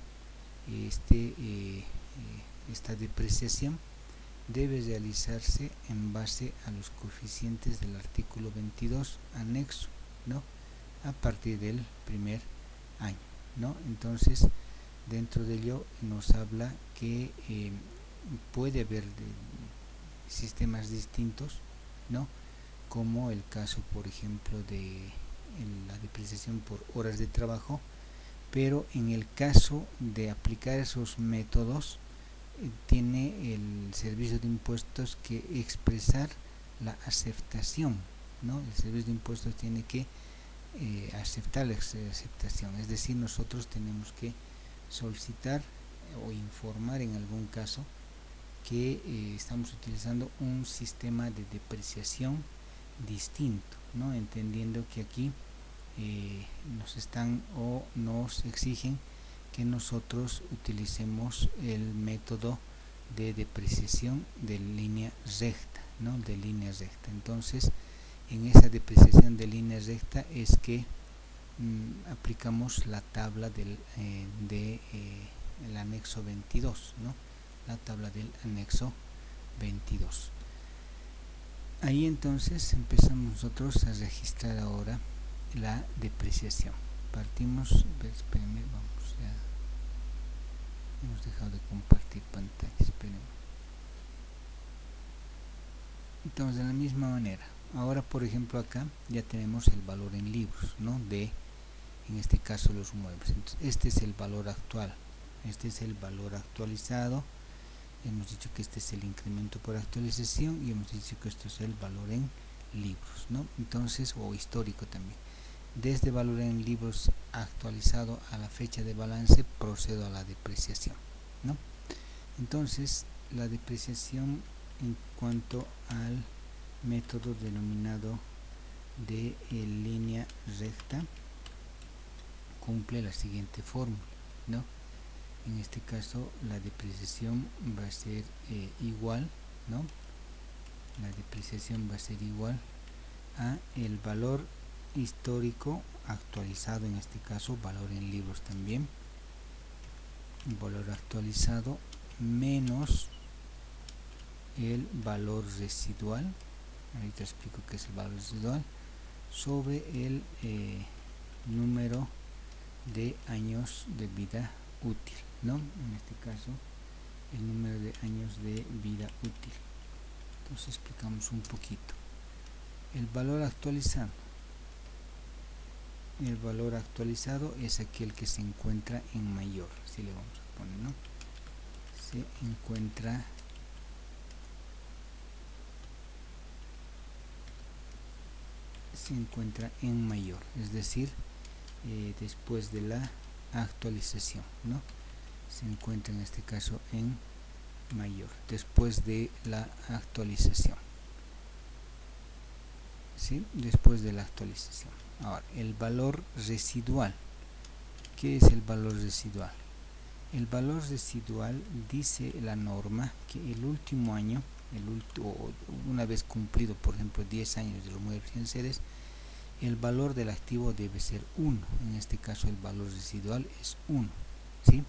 esta depreciación debe realizarse en base a los coeficientes del artículo 22 anexo, ¿no?, a partir del primer año, ¿no? Entonces, dentro de ello nos habla que puede haber sistemas distintos, ¿no?, como el caso, por ejemplo, de la depreciación por horas de trabajo, pero en el caso de aplicar esos métodos, tiene el servicio de impuestos que expresar la aceptación, ¿no? El servicio de impuestos tiene que aceptar la aceptación, es decir, nosotros tenemos que solicitar o informar en algún caso que estamos utilizando un sistema de depreciación distinto, ¿no?, entendiendo que aquí nos están o nos exigen que nosotros utilicemos el método de depreciación de línea recta, ¿no?, de línea recta. Entonces, en esa depreciación de línea recta es que aplicamos la tabla del el anexo 22, ¿no?, la tabla del anexo 22. Ahí entonces empezamos nosotros a registrar ahora la depreciación. Partimos, espérenme, vamos, ya hemos dejado de compartir pantalla, espérenme. Entonces, de la misma manera, ahora, por ejemplo, acá ya tenemos el valor en libros, ¿no?, de, en este caso, los muebles. Entonces, este es el valor actual, este es el valor actualizado. Hemos dicho que este es el incremento por actualización y hemos dicho que esto es el valor en libros, ¿no? Entonces, o histórico también. Desde valor en libros actualizado a la fecha de balance, procedo a la depreciación, ¿no? Entonces, la depreciación en cuanto al método denominado de línea recta cumple la siguiente fórmula, ¿no? En este caso, la depreciación va a ser igual, ¿no? La depreciación va a ser igual a el valor histórico actualizado, en este caso, valor en libros también, valor actualizado menos el valor residual, ahorita explico qué es el valor residual, sobre el número de años de vida útil, ¿no? En este caso, el número de años de vida útil. Entonces, explicamos un poquito. El valor actualizado es aquel que se encuentra en mayor, así le vamos a poner, ¿no? Se encuentra se encuentra en mayor, es decir, después de la actualización, ¿no? Se encuentra en este caso en mayor, después de la actualización, ¿sí? Después de la actualización. Ahora, el valor residual. ¿Qué es el valor residual? El valor residual, dice la norma, que el último año, una vez cumplido, por ejemplo, 10 años de los muebles y enseres, el valor del activo debe ser 1. En este caso el valor residual es 1, ¿sí?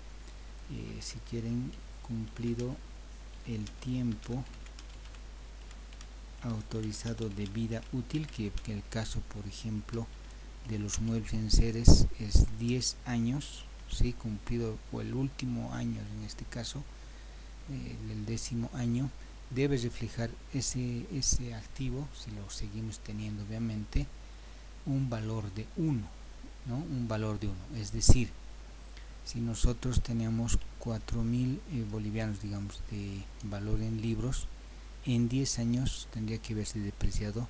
Si quieren, cumplido el tiempo autorizado de vida útil, que el caso, por ejemplo, de los muebles y enseres es 10 años, ¿sí? Cumplido, o el último año en este caso, el 10º año, debe reflejar ese activo, si lo seguimos teniendo obviamente, un valor de 1, ¿no? Un valor de 1, es decir, si nosotros tenemos 4.000 bolivianos, digamos, de valor en libros, en 10 años tendría que haberse depreciado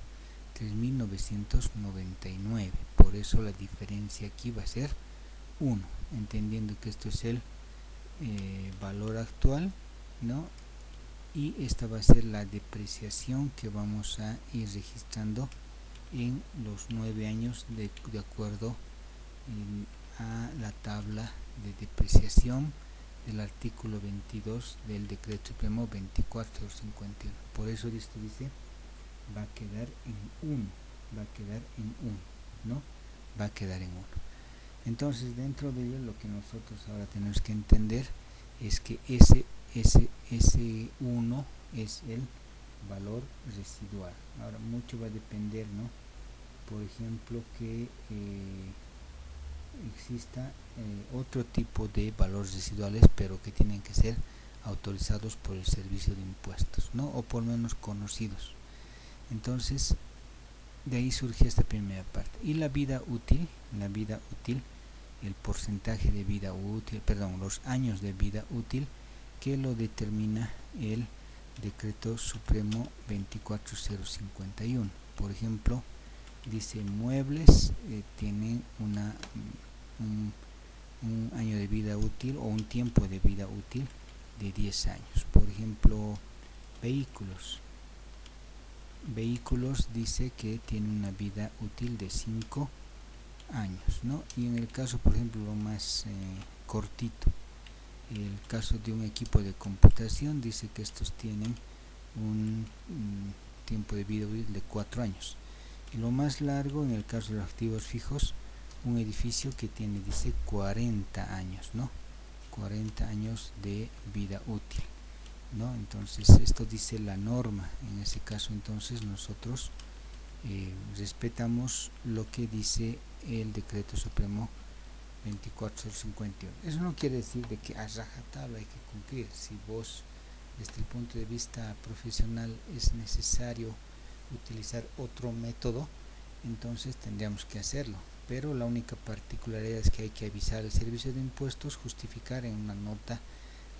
3.999, por eso la diferencia aquí va a ser 1, entendiendo que esto es el valor actual, ¿no? Y esta va a ser la depreciación que vamos a ir registrando en los 9 años de acuerdo a la tabla de depreciación del artículo 22 del decreto supremo 2451. Por eso esto dice va a quedar en 1, va a quedar en 1, ¿no? Va a quedar en 1. Entonces, dentro de ello, lo que nosotros ahora tenemos que entender es que ese 1 es el valor residual. Ahora, mucho va a depender, ¿no? Por ejemplo, que exista otro tipo de valores residuales, pero que tienen que ser autorizados por el servicio de impuestos, ¿no? O por lo menos conocidos. Entonces, de ahí surge esta primera parte. Y la vida útil, el porcentaje de vida útil, los años de vida útil, que lo determina el decreto supremo 24051. Por ejemplo, dice muebles tienen un año de vida útil o un tiempo de vida útil de 10 años. Por ejemplo, vehículos dice que tiene una vida útil de 5 años, ¿no? Y en el caso, por ejemplo, lo más cortito, el caso de un equipo de computación, dice que estos tienen un tiempo de vida útil de 4 años. Y lo más largo, en el caso de los activos fijos, un edificio que tiene, dice, 40 años, ¿no? 40 años de vida útil, ¿no? Entonces, esto dice la norma. En ese caso, entonces, nosotros respetamos lo que dice el decreto supremo 2451. Eso no quiere decir de que a rajatabla hay que cumplir. Si vos, desde el punto de vista profesional, es necesario utilizar otro método, entonces tendríamos que hacerlo, pero la única particularidad es que hay que avisar al servicio de impuestos, justificar en una nota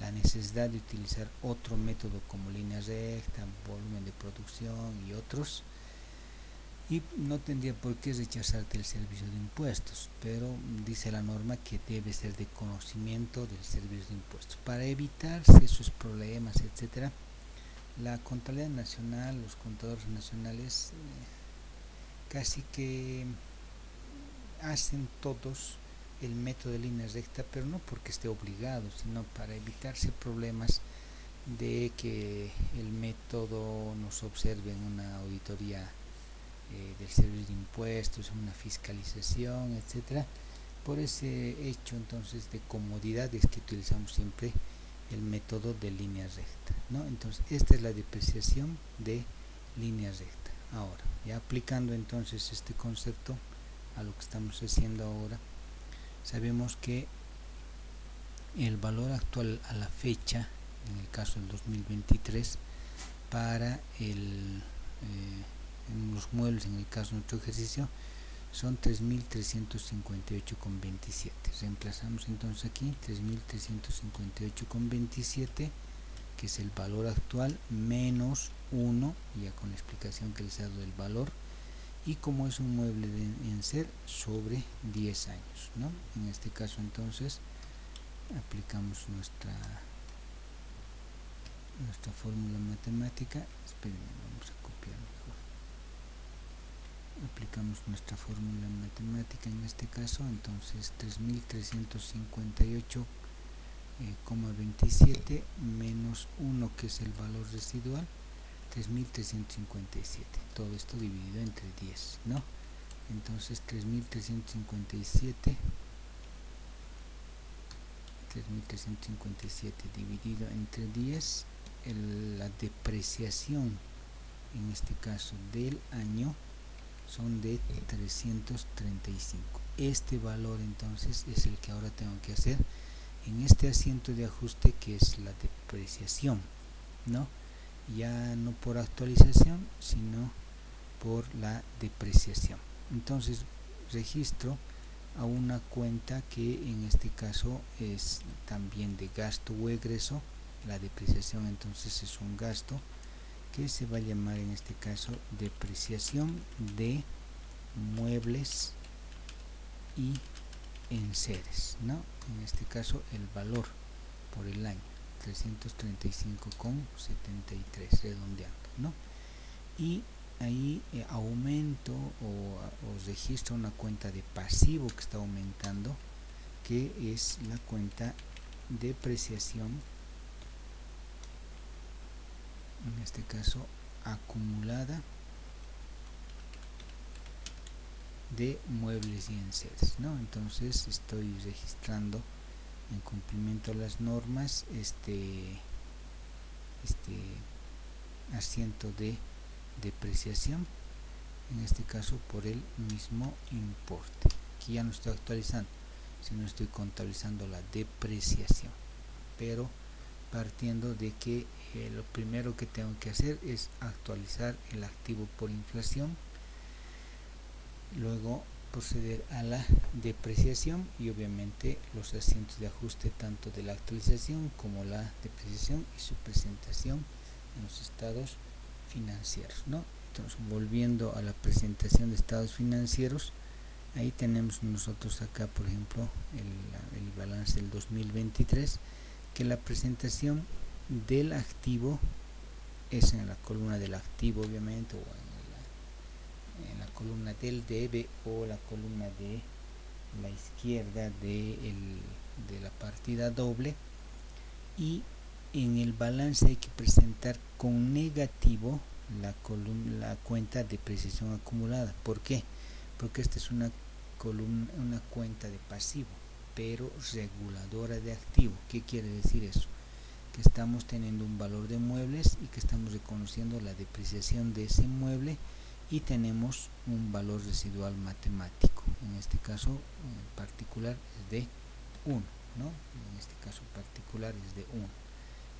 la necesidad de utilizar otro método como línea recta, volumen de producción y otros, y no tendría por qué rechazarte el servicio de impuestos, pero dice la norma que debe ser de conocimiento del servicio de impuestos. Para evitarse esos problemas, etcétera, la contabilidad nacional, los contadores nacionales casi que hacen todos el método de línea recta, pero no porque esté obligado, sino para evitarse problemas de que el método nos observe en una auditoría del servicio de impuestos, una fiscalización, etcétera. Por ese hecho, entonces, de comodidad es que utilizamos siempre el método de línea recta, ¿no? Entonces, esta es la depreciación de línea recta. Ahora, ya aplicando entonces este concepto a lo que estamos haciendo ahora, sabemos que el valor actual a la fecha, en el caso del 2023, para en los muebles, en el caso de nuestro ejercicio, son 3.358,27. Reemplazamos entonces aquí 3.358,27, que es el valor actual, menos 1, ya con la explicación que les he dado del valor, y como es un mueble en ser, sobre 10 años, ¿no? En este caso entonces aplicamos nuestra fórmula matemática. Espérenme, vamos a copiar mejor. Aplicamos nuestra fórmula matemática en este caso, entonces 3358,27 menos 1, que es el valor residual, 3357, todo esto dividido entre 10, ¿no? Entonces 3357 dividido entre 10, la depreciación en este caso del año son de 335. Este valor entonces es el que ahora tengo que hacer en este asiento de ajuste, que es la depreciación, ¿no? Ya no por actualización, sino por la depreciación. Entonces registro a una cuenta que en este caso es también de gasto o egreso. La depreciación entonces es un gasto que se va a llamar en este caso depreciación de muebles y enseres, ¿no? En este caso el valor por el año 335,73 redondeando, ¿no? Y ahí aumento o registro una cuenta de pasivo que está aumentando, que es la cuenta depreciación, en este caso acumulada de muebles y enseres, ¿no? Entonces estoy registrando en cumplimiento a las normas este asiento de depreciación, en este caso por el mismo importe. Aquí ya no estoy actualizando, sino estoy contabilizando la depreciación, pero partiendo de que lo primero que tengo que hacer es actualizar el activo por inflación, luego proceder a la depreciación y obviamente los asientos de ajuste tanto de la actualización como la depreciación y su presentación en los estados financieros, ¿no? Entonces, volviendo a la presentación de estados financieros, ahí tenemos nosotros acá, por ejemplo, el balance del 2023, que la presentación del activo es en la columna del activo, obviamente, o en la columna del debe, o la columna de la izquierda de la partida doble, y en el balance hay que presentar con negativo la cuenta de depreciación acumulada. ¿Por qué? Porque esta es una cuenta de pasivo, pero reguladora de activo. ¿Qué quiere decir eso? Que estamos teniendo un valor de muebles y que estamos reconociendo la depreciación de ese mueble, y tenemos un valor residual matemático, en este caso en particular es de 1, ¿no? En este caso particular es de 1.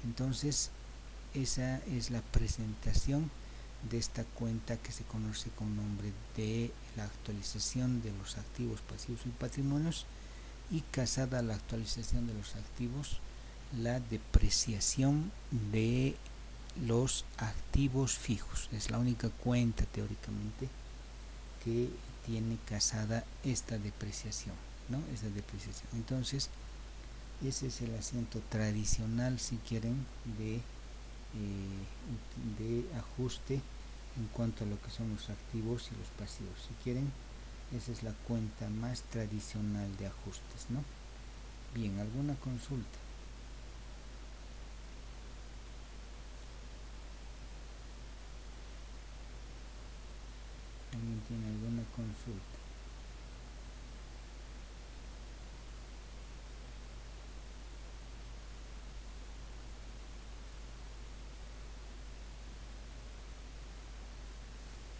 Entonces esa es la presentación de esta cuenta que se conoce con nombre de la actualización de los activos, pasivos y patrimonios, y casada a la actualización de los activos, la depreciación de los activos fijos. Es la única cuenta teóricamente que tiene casada esta depreciación, ¿no? Esta depreciación. Entonces ese es el asiento tradicional, si quieren, de ajuste en cuanto a lo que son los activos y los pasivos. Si quieren, esa es la cuenta más tradicional de ajustes, ¿no? Bien, ¿alguna consulta? ¿Alguien tiene alguna consulta?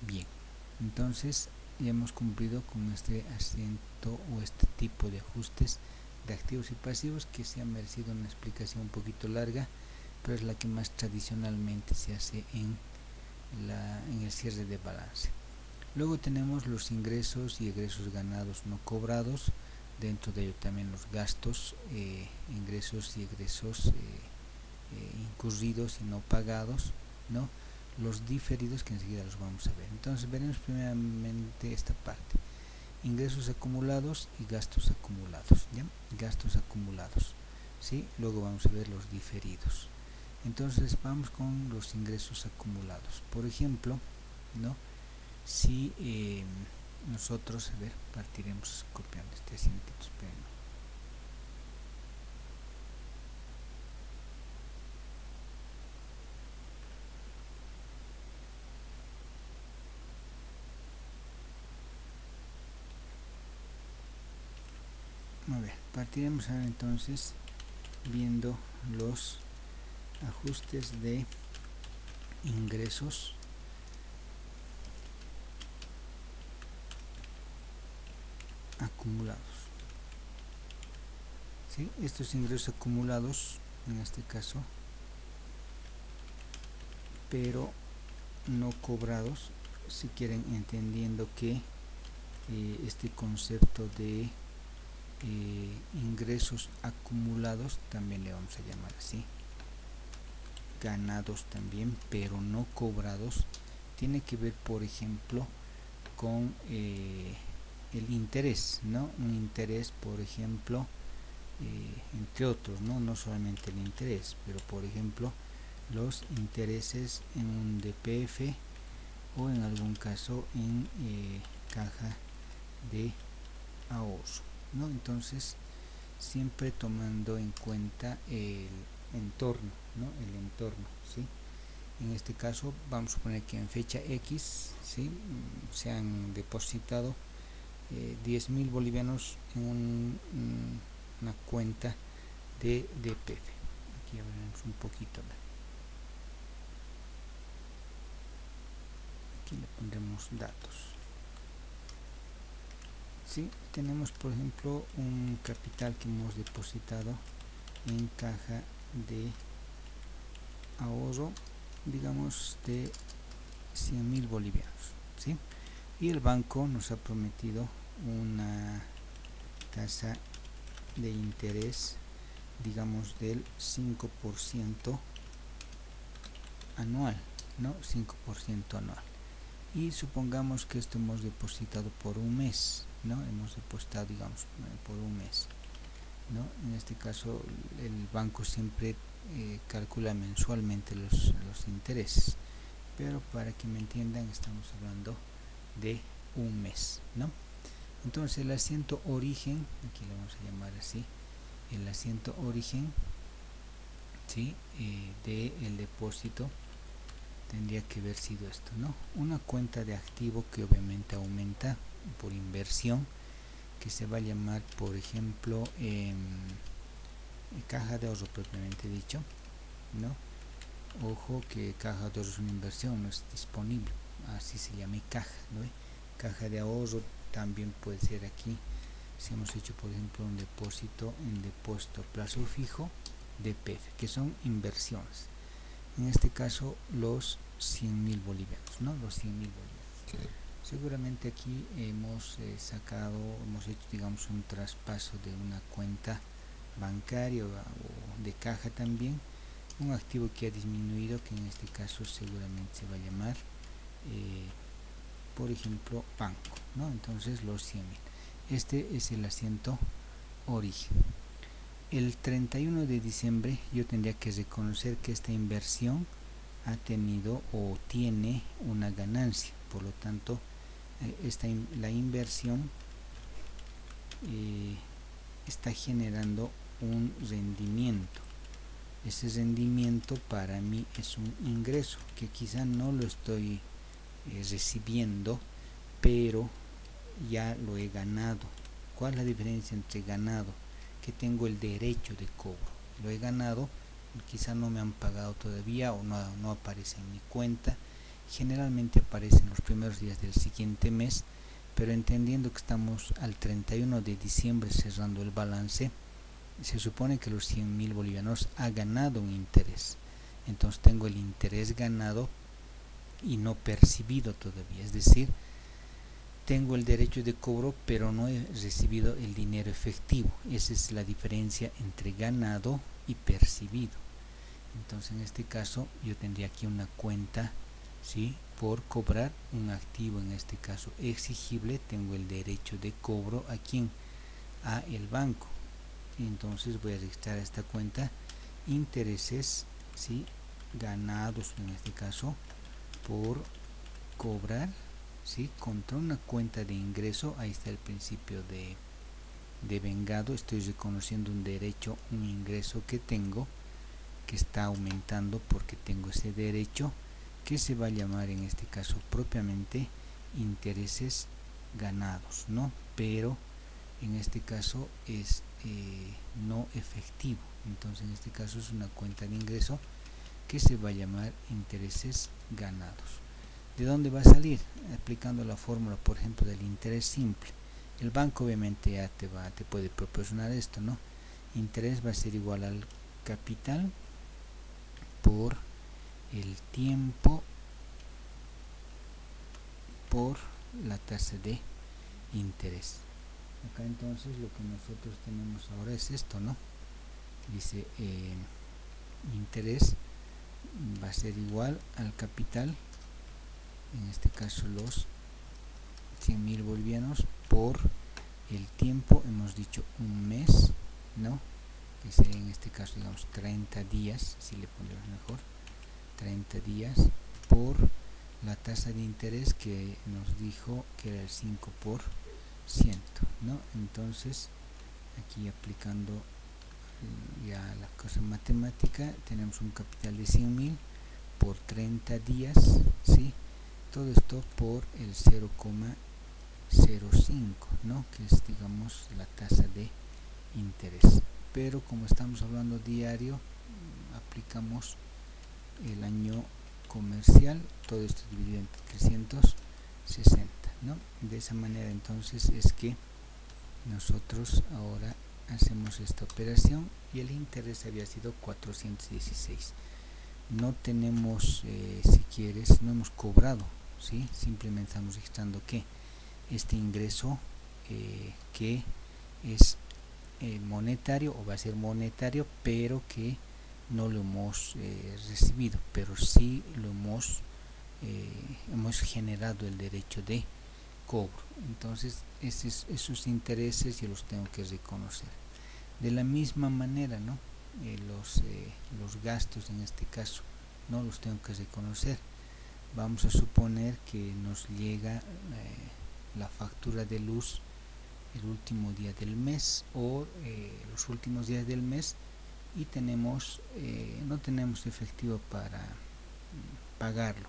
Bien, entonces ya hemos cumplido con este asiento o este tipo de ajustes de activos y pasivos, que se ha merecido una explicación un poquito larga, pero es la que más tradicionalmente se hace en el cierre de balance. Luego tenemos los ingresos y egresos ganados no cobrados, dentro de ello también los gastos, ingresos y egresos incurridos y no pagados, ¿no? los diferidos, que enseguida los vamos a ver. Entonces veremos primeramente esta parte: ingresos acumulados y gastos acumulados, ¿ya? Gastos acumulados, ¿sí? Luego vamos a ver los diferidos. Entonces vamos con los ingresos acumulados. Por ejemplo, ¿no? Si nosotros, a ver, partiremos copiando este asientito, esperen. A ver, partiremos ahora entonces viendo los ajustes de ingresos acumulados, ¿sí? Estos ingresos acumulados, en este caso, pero no cobrados, si quieren, entendiendo que este concepto de ingresos acumulados también le vamos a llamar así, ganados también pero no cobrados, tiene que ver, por ejemplo, con el interés, ¿no? Un interés, por ejemplo, entre otros, no solamente el interés, pero por ejemplo los intereses en un DPF o en algún caso en caja de ahorro, ¿no? Entonces siempre tomando en cuenta el entorno, ¿no? El entorno, ¿sí? En este caso vamos a poner que en fecha X, ¿sí? Se han depositado 10.000 bolivianos en una cuenta de DPF. Aquí abriremos un poquito, aquí le pondremos datos. Sí, tenemos por ejemplo un capital que hemos depositado en caja de ahorro, digamos de 100.000 bolivianos, ¿sí? Y el banco nos ha prometido una tasa de interés, digamos del 5% anual, ¿no? 5% anual. Y supongamos que esto hemos depositado por un mes, ¿no? Hemos depositado, digamos, por un mes, ¿no? En este caso el banco siempre calcula mensualmente los intereses, pero para que me entiendan estamos hablando de un mes, ¿no? Entonces el asiento origen, aquí lo vamos a llamar así, el asiento origen, ¿sí? Del depósito tendría que haber sido esto, ¿no? Una cuenta de activo que obviamente aumenta por inversión, que se va a llamar, por ejemplo, caja de ahorro propiamente dicho, ¿no? Ojo que caja de ahorro es una inversión, no es disponible, así se llama caja, ¿no? Caja de ahorro también puede ser aquí, si hemos hecho por ejemplo un depósito en depósito a plazo fijo, DPF, que son inversiones. En este caso los 100.000 bolivianos, ¿no? Los 100.000 bolivianos. Seguramente aquí hemos hemos hecho, digamos, un traspaso de una cuenta bancaria o de caja también, un activo que ha disminuido, que en este caso seguramente se va a llamar, por ejemplo, banco, ¿no? Entonces los 100.000. Este es el asiento origen. El 31 de diciembre yo tendría que reconocer que esta inversión ha tenido o tiene una ganancia, por lo tanto la inversión está generando un rendimiento. Ese rendimiento para mí es un ingreso que quizá no lo estoy recibiendo, pero ya lo he ganado. ¿Cuál es la diferencia entre ganado? Que tengo el derecho de cobro, lo he ganado, quizá no me han pagado todavía o no aparece en mi cuenta, generalmente aparece en los primeros días del siguiente mes, pero entendiendo que estamos al 31 de diciembre cerrando el balance, se supone que los 100.000 bolivianos ha ganado un interés, entonces tengo el interés ganado y no percibido todavía, es decir, tengo el derecho de cobro pero no he recibido el dinero efectivo. Esa es la diferencia entre ganado y percibido. Entonces en este caso yo tendría aquí una cuenta ¿sí? Por cobrar un activo, en este caso exigible. Tengo el derecho de cobro a quién, a el banco. Entonces voy a registrar esta cuenta intereses, ¿sí? Ganados, en este caso por cobrar, ¿sí? Contra una cuenta de ingreso. Ahí está el principio de vengado. Estoy reconociendo un derecho, un ingreso que tengo, que está aumentando porque tengo ese derecho, que se va a llamar en este caso propiamente intereses ganados, ¿no? Pero en este caso es no efectivo. Entonces en este caso es una cuenta de ingreso que se va a llamar intereses ganados. ¿De dónde va a salir? Aplicando la fórmula, por ejemplo, del interés simple. El banco obviamente ya te puede proporcionar esto, ¿no? Interés va a ser igual al capital por el tiempo por la tasa de interés. Acá entonces lo que nosotros tenemos ahora es esto, ¿no? Dice interés va a ser igual al capital, en este caso los 100.000 bolivianos, por el tiempo, hemos dicho un mes, ¿no? Que sería en este caso, digamos, 30 días, si le ponemos mejor, 30 días, por la tasa de interés que nos dijo que era el 5%, ¿no? Entonces, aquí aplicando ya la cosa matemática, tenemos un capital de 100.000 por 30 días, ¿sí? Todo esto por el 0,05, ¿no? Que es, digamos, la tasa de interés. Pero como estamos hablando diario, aplicamos el año comercial, todo esto dividido entre 360, ¿no? De esa manera entonces es que nosotros ahora hacemos esta operación y el interés había sido 416. No tenemos, si quieres, no hemos cobrado, ¿sí? Simplemente estamos registrando que este ingreso que es monetario, o va a ser monetario, pero que no lo hemos recibido, pero sí lo hemos generado el derecho de cobro. Entonces esos intereses yo los tengo que reconocer. De la misma manera, ¿no? Los gastos, en este caso, no los tengo que reconocer. Vamos a suponer que nos llega la factura de luz el último día del mes, o los últimos días del mes, y no tenemos efectivo para pagarlo,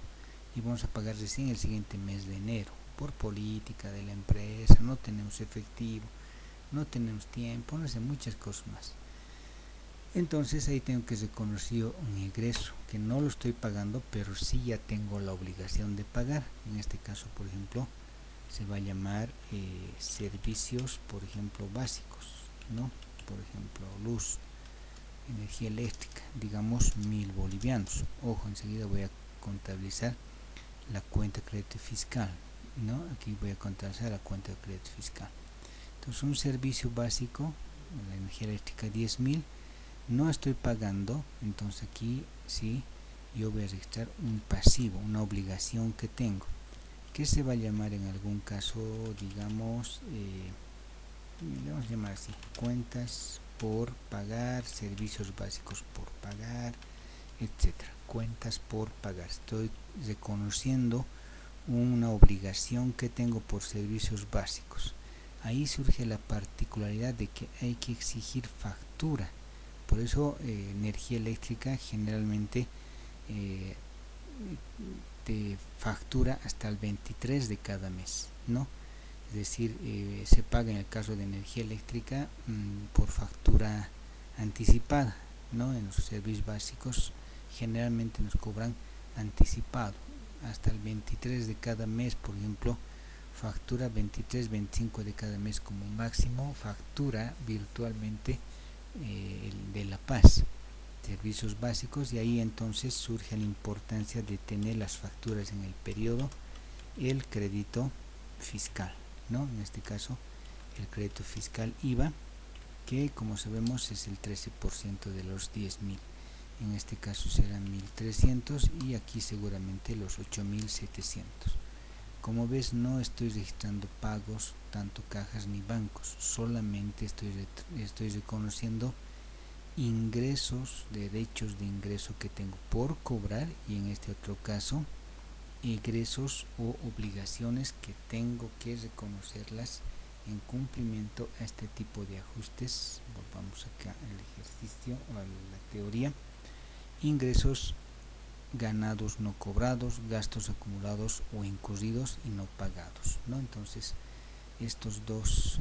y vamos a pagar recién el siguiente mes de enero. Por política de la empresa no tenemos efectivo, no tenemos tiempo, no sé, muchas cosas más. Entonces ahí tengo que reconocer un ingreso que no lo estoy pagando, pero sí ya tengo la obligación de pagar. En este caso, por ejemplo, se va a llamar servicios, por ejemplo, básicos, ¿no? Por ejemplo, luz, energía eléctrica, digamos 1.000 bolivianos. Ojo, enseguida voy a contabilizar la cuenta de crédito fiscal, ¿no? Aquí voy a contabilizar la cuenta de crédito fiscal. Entonces, un servicio básico, la energía eléctrica 10.000, no estoy pagando. Entonces aquí sí yo voy a registrar un pasivo, una obligación que tengo, que se va a llamar en algún caso, digamos, le vamos a llamar así, cuentas por pagar, servicios básicos por pagar, etcétera. Cuentas por pagar. Estoy reconociendo una obligación que tengo por servicios básicos. Ahí surge la particularidad de que hay que exigir factura. Por eso energía eléctrica generalmente te factura hasta el 23 de cada mes, ¿no? Es decir, se paga en el caso de energía eléctrica por factura anticipada, ¿no? En los servicios básicos generalmente nos cobran anticipado hasta el 23 de cada mes. Por ejemplo, factura 23, 25 de cada mes como máximo, factura virtualmente el de La Paz, servicios básicos. Y ahí entonces surge la importancia de tener las facturas en el periodo, el crédito fiscal, ¿no? En este caso el crédito fiscal IVA, que como sabemos es el 13% de los 10.000. en este caso serán 1300 y aquí seguramente los 8700. Como ves, no estoy registrando pagos, tanto cajas ni bancos, solamente estoy reconociendo ingresos, derechos de ingreso que tengo por cobrar, y en este otro caso ingresos o obligaciones que tengo que reconocerlas en cumplimiento a este tipo de ajustes. Volvamos acá al ejercicio o a la teoría. Ingresos ganados no cobrados, gastos acumulados o incurridos y no pagados, ¿no? Entonces estas dos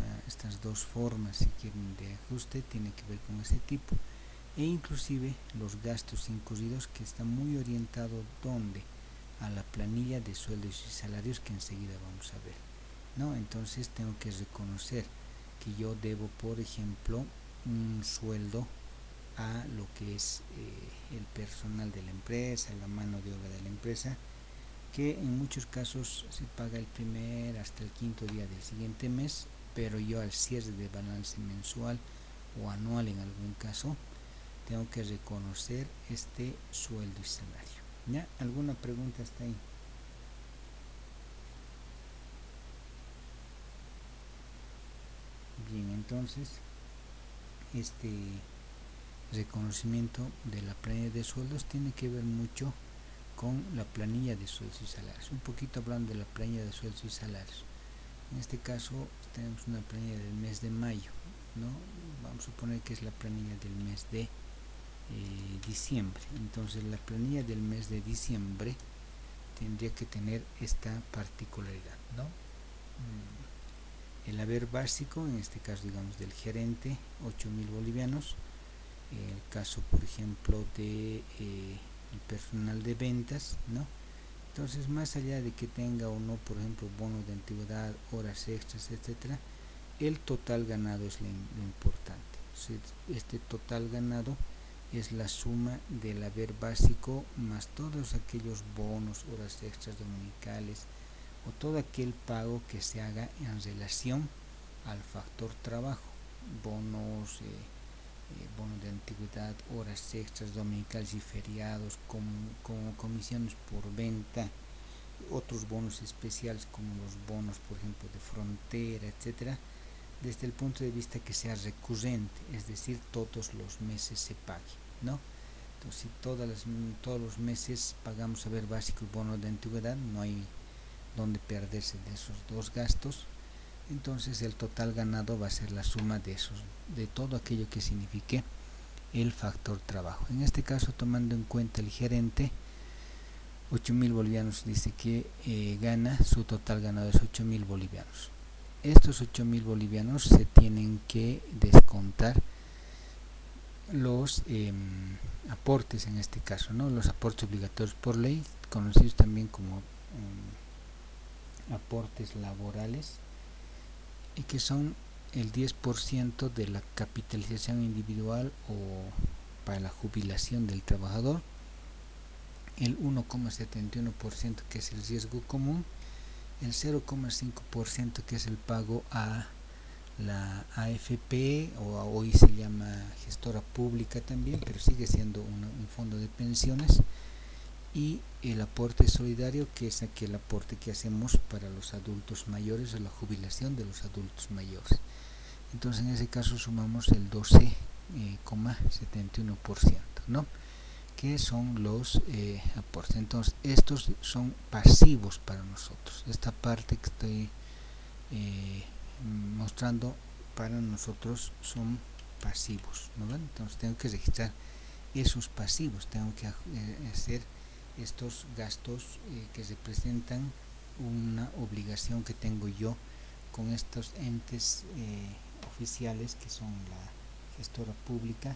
formas, si quieren, de ajuste tienen que ver con ese tipo, e inclusive los gastos incurridos, que está muy orientado donde a la planilla de sueldos y salarios, que enseguida vamos a ver, ¿no? Entonces tengo que reconocer que yo debo, por ejemplo, un sueldo a lo que es el personal de la empresa, la mano de obra de la empresa, que en muchos casos se paga el primer hasta el quinto día del siguiente mes, pero yo al cierre de balance mensual o anual en algún caso tengo que reconocer este sueldo y salario. ¿Ya? ¿Alguna pregunta hasta ahí? Bien, entonces este reconocimiento de la planilla de sueldos tiene que ver mucho con la planilla de sueldos y salarios. Un poquito hablando de la planilla de sueldos y salarios. En este caso tenemos una planilla del mes de mayo, ¿no? Vamos a suponer que es la planilla del mes de diciembre. Entonces la planilla del mes de diciembre tendría que tener esta particularidad, ¿no? El haber básico, en este caso digamos del gerente, 8.000 bolivianos. El caso, por ejemplo, de el personal de ventas, ¿no? Entonces, más allá de que tenga o no, por ejemplo, bonos de antigüedad, horas extras, etcétera, el total ganado es lo importante. Entonces, este total ganado es la suma del haber básico más todos aquellos bonos, horas extras dominicales o todo aquel pago que se haga en relación al factor trabajo, bonos, bonos de antigüedad, horas extras dominicales y feriados, como comisiones por venta, otros bonos especiales como los bonos, por ejemplo, de frontera, etcétera, desde el punto de vista que sea recurrente, es decir, todos los meses se pague, ¿no? Entonces, si todos los meses pagamos haber básico y bono de antigüedad, no hay donde perderse de esos dos gastos. Entonces el total ganado va a ser la suma de todo aquello que signifique el factor trabajo. En este caso, tomando en cuenta el gerente, 8.000 bolivianos, dice que gana, su total ganado es 8.000 bolivianos. Estos 8.000 bolivianos se tienen que descontar los aportes, en este caso, ¿no? Los aportes obligatorios por ley, conocidos también como aportes laborales, y que son el 10% de la capitalización individual o para la jubilación del trabajador, el 1,71% que es el riesgo común, el 0,5% que es el pago a la AFP, o hoy se llama gestora pública también, pero sigue siendo un fondo de pensiones, y el aporte solidario, que es aquel aporte que hacemos para los adultos mayores o la jubilación de los adultos mayores. Entonces en ese caso sumamos el 12,71%, ¿no? Que son los aportes. Entonces estos son pasivos para nosotros. Esta parte que estoy mostrando para nosotros son pasivos, ¿no? Entonces tengo que registrar esos pasivos, tengo que hacer estos gastos que representan una obligación que tengo yo con estos entes oficiales, que son la gestora pública,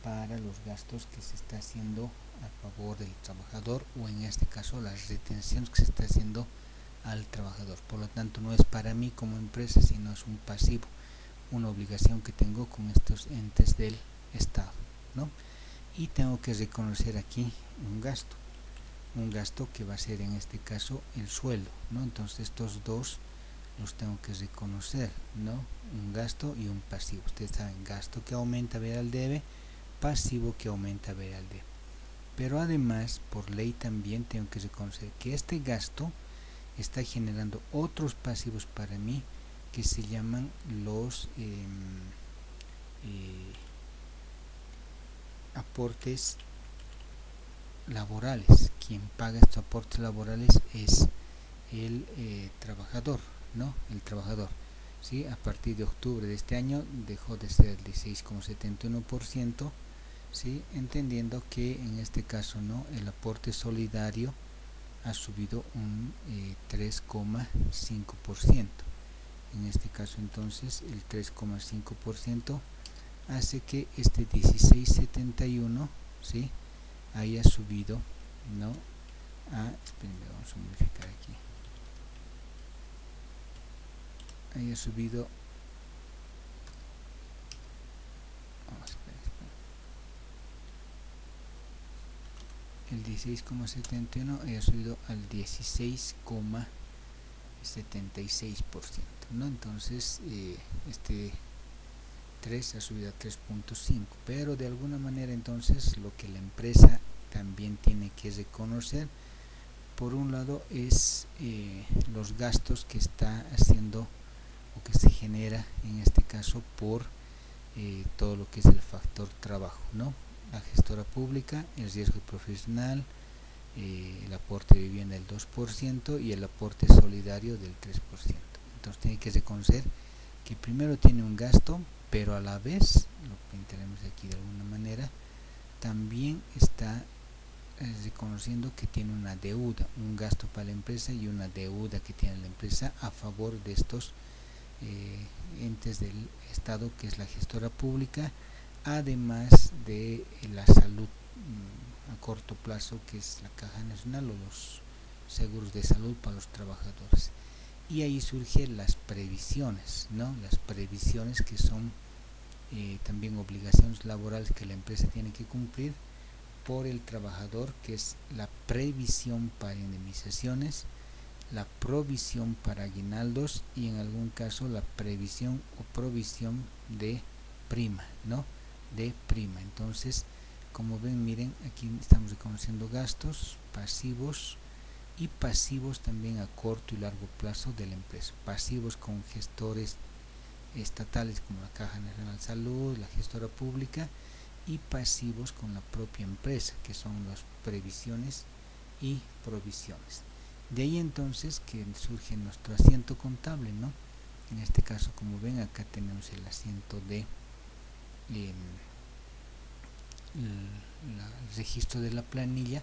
para los gastos que se está haciendo a favor del trabajador, o en este caso las retenciones que se está haciendo al trabajador. Por lo tanto, no es para mí como empresa, sino es un pasivo, una obligación que tengo con estos entes del Estado, ¿no? Y tengo que reconocer aquí un gasto que va a ser en este caso el sueldo, ¿no? Entonces estos dos los tengo que reconocer, ¿no? Un gasto y un pasivo. Ustedes saben, gasto que aumenta ver al debe, pasivo que aumenta variable. Pero además, por ley también tengo que reconocer que este gasto está generando otros pasivos para mí que se llaman los aportes laborales. Quien paga estos aportes laborales es el trabajador, ¿no? El trabajador. ¿Sí? A partir de octubre de este año dejó de ser el 16,71%, ¿sí? Entendiendo que en este caso, ¿no?, el aporte solidario ha subido un 3,5%. En este caso entonces el 3,5% hace que este 16,71, ¿sí?, haya subido, ¿no? Espérenme, vamos a modificar aquí. Haya subido. El 16,71 haya subido al 16,76%, ¿no? Entonces este 3 ha subido a 3,5, pero de alguna manera entonces lo que la empresa también tiene que reconocer, por un lado, es los gastos que está haciendo o que se genera en este caso por todo lo que es el factor trabajo, ¿no? La gestora pública, el riesgo profesional, el aporte de vivienda del 2% y el aporte solidario del 3%. Entonces tiene que reconocer que primero tiene un gasto, pero a la vez, lo pintaremos aquí de alguna manera, también está reconociendo que tiene una deuda, un gasto para la empresa y una deuda que tiene la empresa a favor de estos entes del Estado, que es la gestora pública, además de la salud a corto plazo, que es la Caja Nacional, o los seguros de salud para los trabajadores. Y ahí surgen las previsiones, ¿no? Las previsiones que son también obligaciones laborales que la empresa tiene que cumplir por el trabajador, que es la previsión para indemnizaciones, la provisión para aguinaldos y en algún caso la previsión o provisión de prima, ¿no? De prima. Entonces, como ven, miren, aquí estamos reconociendo gastos pasivos y pasivos también a corto y largo plazo de la empresa. Pasivos con gestores estatales como la Caja Nacional de Salud, la gestora pública, y pasivos con la propia empresa, que son las previsiones y provisiones. De ahí entonces que surge nuestro asiento contable, ¿no? En este caso, como ven, acá tenemos el asiento de el registro de la planilla,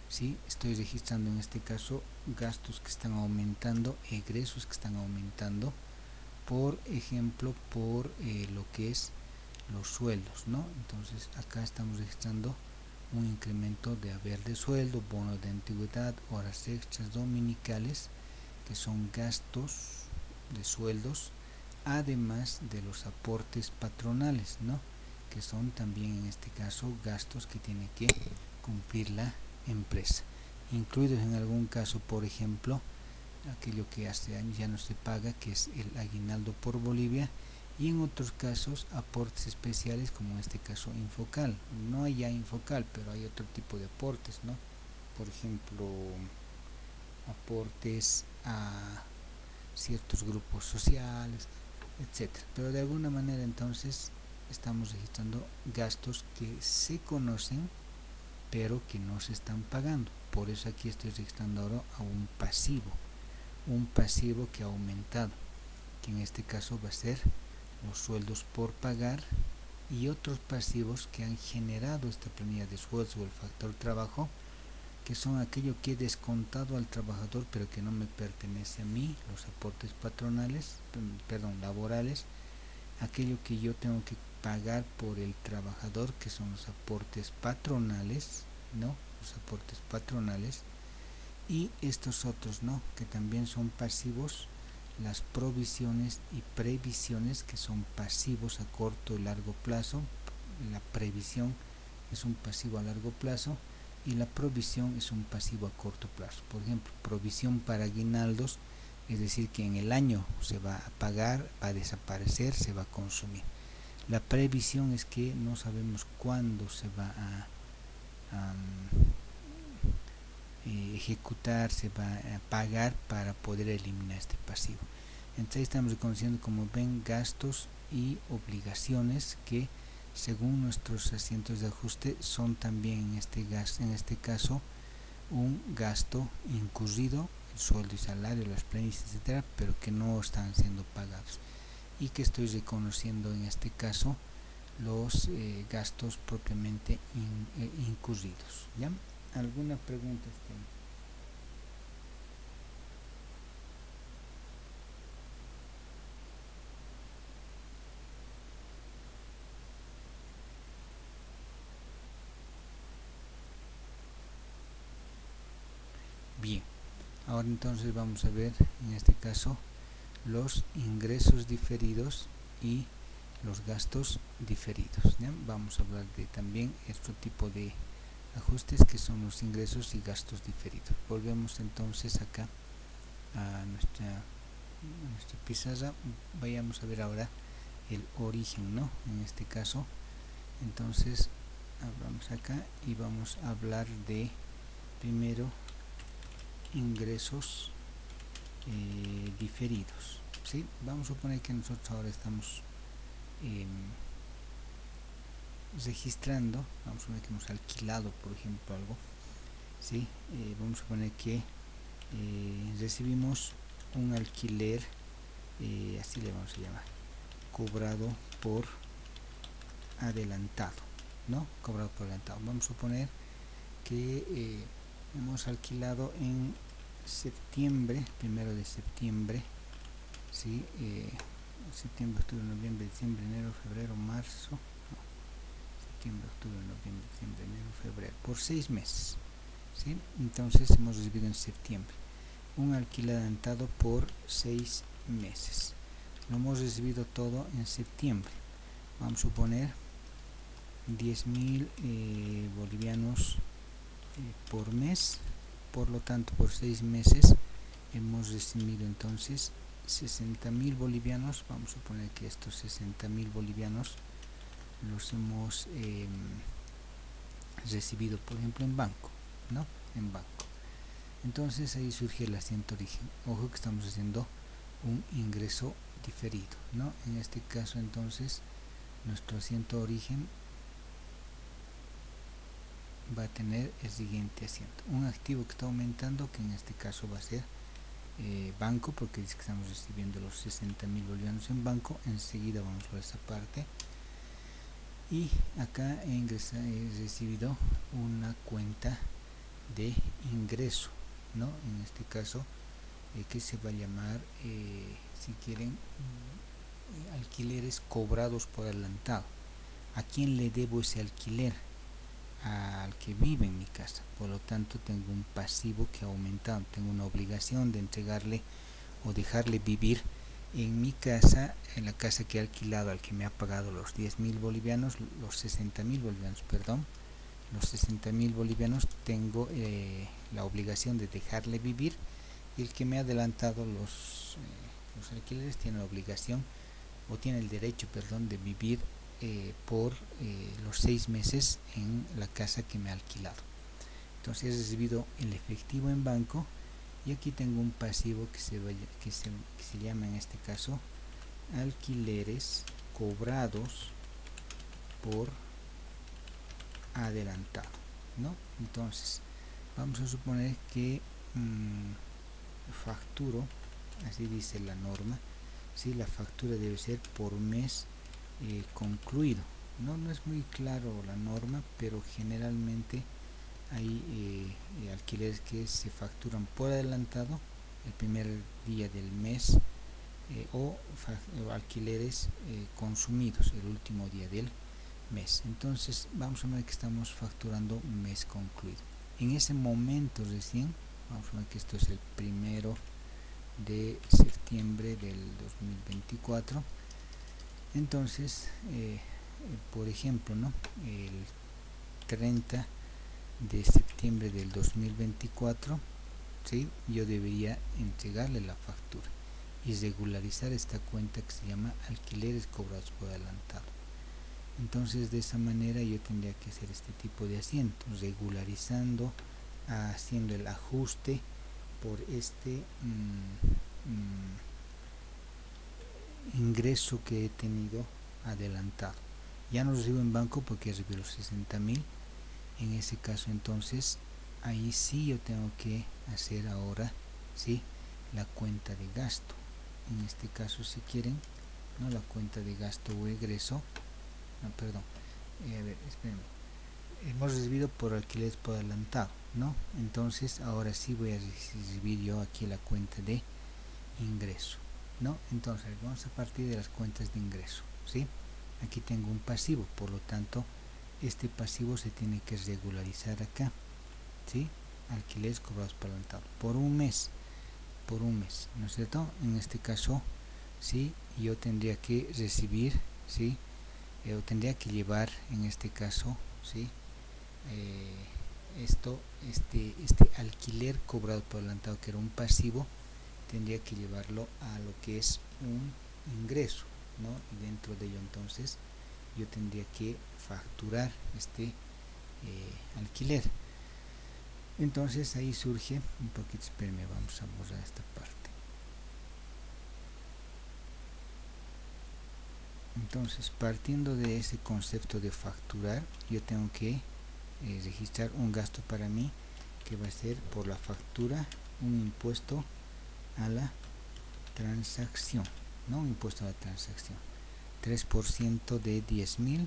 ¿sí? Estoy registrando en este caso gastos que están aumentando, egresos que están aumentando, por ejemplo, por lo que es los sueldos, ¿no? Entonces acá estamos registrando un incremento de haber de sueldo, bono de antigüedad, horas extras dominicales, que son gastos de sueldos, además de los aportes patronales, ¿no?, que son también en este caso gastos que tiene que cumplir la empresa, incluidos en algún caso, por ejemplo, aquello que hace años ya no se paga, que es el aguinaldo por Bolivia, y en otros casos aportes especiales, como en este caso Infocal. No hay ya Infocal, pero hay otro tipo de aportes, ¿no? Por ejemplo, aportes a ciertos grupos sociales, etcétera. Pero de alguna manera entonces estamos registrando gastos que se conocen pero que no se están pagando. Por eso aquí estoy registrando ahora a un pasivo que ha aumentado, que en este caso va a ser los sueldos por pagar y otros pasivos que han generado esta planilla de sueldos o el factor trabajo, que son aquello que he descontado al trabajador pero que no me pertenece a mí, los aportes laborales, aquello que yo tengo que pagar por el trabajador, que son los aportes patronales, ¿no? Los aportes patronales, y estos otros, ¿no?, que también son pasivos, las provisiones y previsiones, que son pasivos a corto y largo plazo. La previsión es un pasivo a largo plazo y la provisión es un pasivo a corto plazo. Por ejemplo, provisión para aguinaldos, es decir, que en el año se va a pagar, va a desaparecer, se va a consumir. La previsión es que no sabemos cuándo se va a ejecutar, se va a pagar para poder eliminar este pasivo. Entonces estamos reconociendo, como ven, gastos y obligaciones que según nuestros asientos de ajuste son también en este caso un gasto incurrido, el sueldo y salario, las premisas, etcétera, pero que no están siendo pagados, y que estoy reconociendo en este caso los gastos propiamente incurridos. ¿Ya? ¿Alguna pregunta? Bien, ahora entonces vamos a ver en este caso los ingresos diferidos y los gastos diferidos. ¿Ya? Vamos a hablar de también este tipo de ajustes que son los ingresos y gastos diferidos. Volvemos entonces acá a nuestra pizarra. Vayamos a ver ahora el origen, ¿no? En este caso, entonces hablamos acá y vamos a hablar de primero ingresos diferidos. ¿Sí? Vamos a suponer que nosotros ahora estamos registrando, vamos a suponer que hemos alquilado, por ejemplo, algo. ¿Sí? Vamos a suponer que recibimos un alquiler, así le vamos a llamar, cobrado por adelantado, ¿no? Cobrado por adelantado. Vamos a suponer que hemos alquilado en septiembre, 1 de septiembre, ¿sí? Septiembre, octubre, noviembre, diciembre, enero, febrero, marzo, no, septiembre, octubre, noviembre, diciembre, enero, febrero, por 6 meses, ¿sí? Entonces hemos recibido en septiembre un alquiler adelantado por 6 meses. Lo hemos recibido todo en septiembre. Vamos a suponer 10.000 bolivianos por mes, por lo tanto por 6 meses hemos recibido entonces 60.000 bolivianos. Vamos a suponer que estos 60.000 bolivianos los hemos recibido, por ejemplo, en banco, ¿no? En banco. Entonces ahí surge el asiento origen. Ojo que estamos haciendo un ingreso diferido, ¿no? En este caso entonces nuestro asiento origen va a tener el siguiente asiento: un activo que está aumentando, que en este caso va a ser banco, porque dice que estamos recibiendo los 60.000 bolivianos en banco. Enseguida vamos a ver esa parte. Y acá he recibido una cuenta de ingreso, ¿no? En este caso que se va a llamar, si quieren, alquileres cobrados por adelantado. ¿A quién le debo ese alquiler? Al que vive en mi casa. Por lo tanto tengo un pasivo que ha aumentado, tengo una obligación de entregarle o dejarle vivir en mi casa, en la casa que he alquilado, al que me ha pagado los 10.000 bolivianos, los 60.000 bolivianos, perdón, los 60.000 bolivianos, tengo la obligación de dejarle vivir, y el que me ha adelantado los alquileres tiene la obligación, o tiene el derecho, perdón, de vivir por los 6 meses en la casa que me ha alquilado. Entonces he recibido el efectivo en banco, y aquí tengo un pasivo que se llama en este caso alquileres cobrados por adelantado, ¿no? Entonces vamos a suponer que facturo, así dice la norma, ¿sí? La factura debe ser por mes concluido. No es muy claro la norma, pero generalmente hay alquileres que se facturan por adelantado el primer día del mes, o alquileres consumidos el último día del mes. Entonces vamos a ver que estamos facturando un mes concluido. En ese momento recién, vamos a ver que esto es el 1 de septiembre del 2024. Entonces por ejemplo, ¿no? El 30 de septiembre del 2024, ¿sí? Yo debería entregarle la factura y regularizar esta cuenta que se llama alquileres cobrados por adelantado. Entonces de esa manera yo tendría que hacer este tipo de asiento, regularizando, haciendo el ajuste por este ingreso que he tenido adelantado. Ya no recibo en banco porque recibí los 60.000. En ese caso entonces ahí sí yo tengo que hacer ahora sí la cuenta de gasto. En este caso, si quieren, no la cuenta de gasto o egreso, no, perdón, a ver, espérenme, hemos recibido por alquiler por adelantado, ¿no? Entonces ahora sí voy a recibir yo aquí la cuenta de ingreso, ¿no? Entonces vamos a partir de las cuentas de ingreso, ¿sí? Aquí tengo un pasivo, por lo tanto este pasivo se tiene que regularizar acá, ¿sí? Alquileres cobrados por adelantado por un mes, ¿no es cierto? En este caso, ¿sí? Yo tendría que recibir, ¿sí? O tendría que llevar en este caso, ¿sí? Este alquiler cobrado por adelantado, que era un pasivo, tendría que llevarlo a lo que es un ingreso, ¿no? Y dentro de ello entonces yo tendría que facturar este alquiler. Entonces ahí surge un poquito, espérenme, vamos a borrar esta parte. Entonces, partiendo de ese concepto de facturar, yo tengo que registrar un gasto para mí que va a ser por la factura un impuesto a la transacción, ¿no? Un impuesto a la transacción, 3% de 10.000,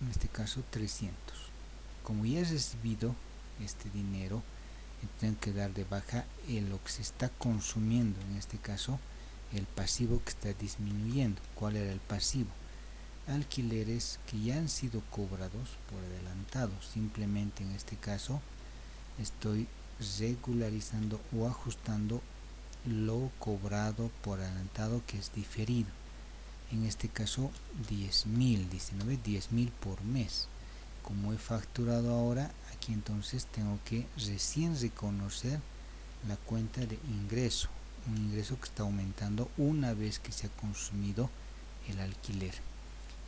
en este caso 300. Como ya he recibido este dinero, tengo que dar de baja lo que se está consumiendo, en este caso el pasivo que está disminuyendo. ¿Cuál era el pasivo? Alquileres que ya han sido cobrados por adelantado. Simplemente en este caso estoy regularizando o ajustando lo cobrado por adelantado, que es diferido. En este caso 10.000, 10.000 por mes. Como he facturado ahora, aquí entonces tengo que recién reconocer la cuenta de ingreso, un ingreso que está aumentando una vez que se ha consumido el alquiler.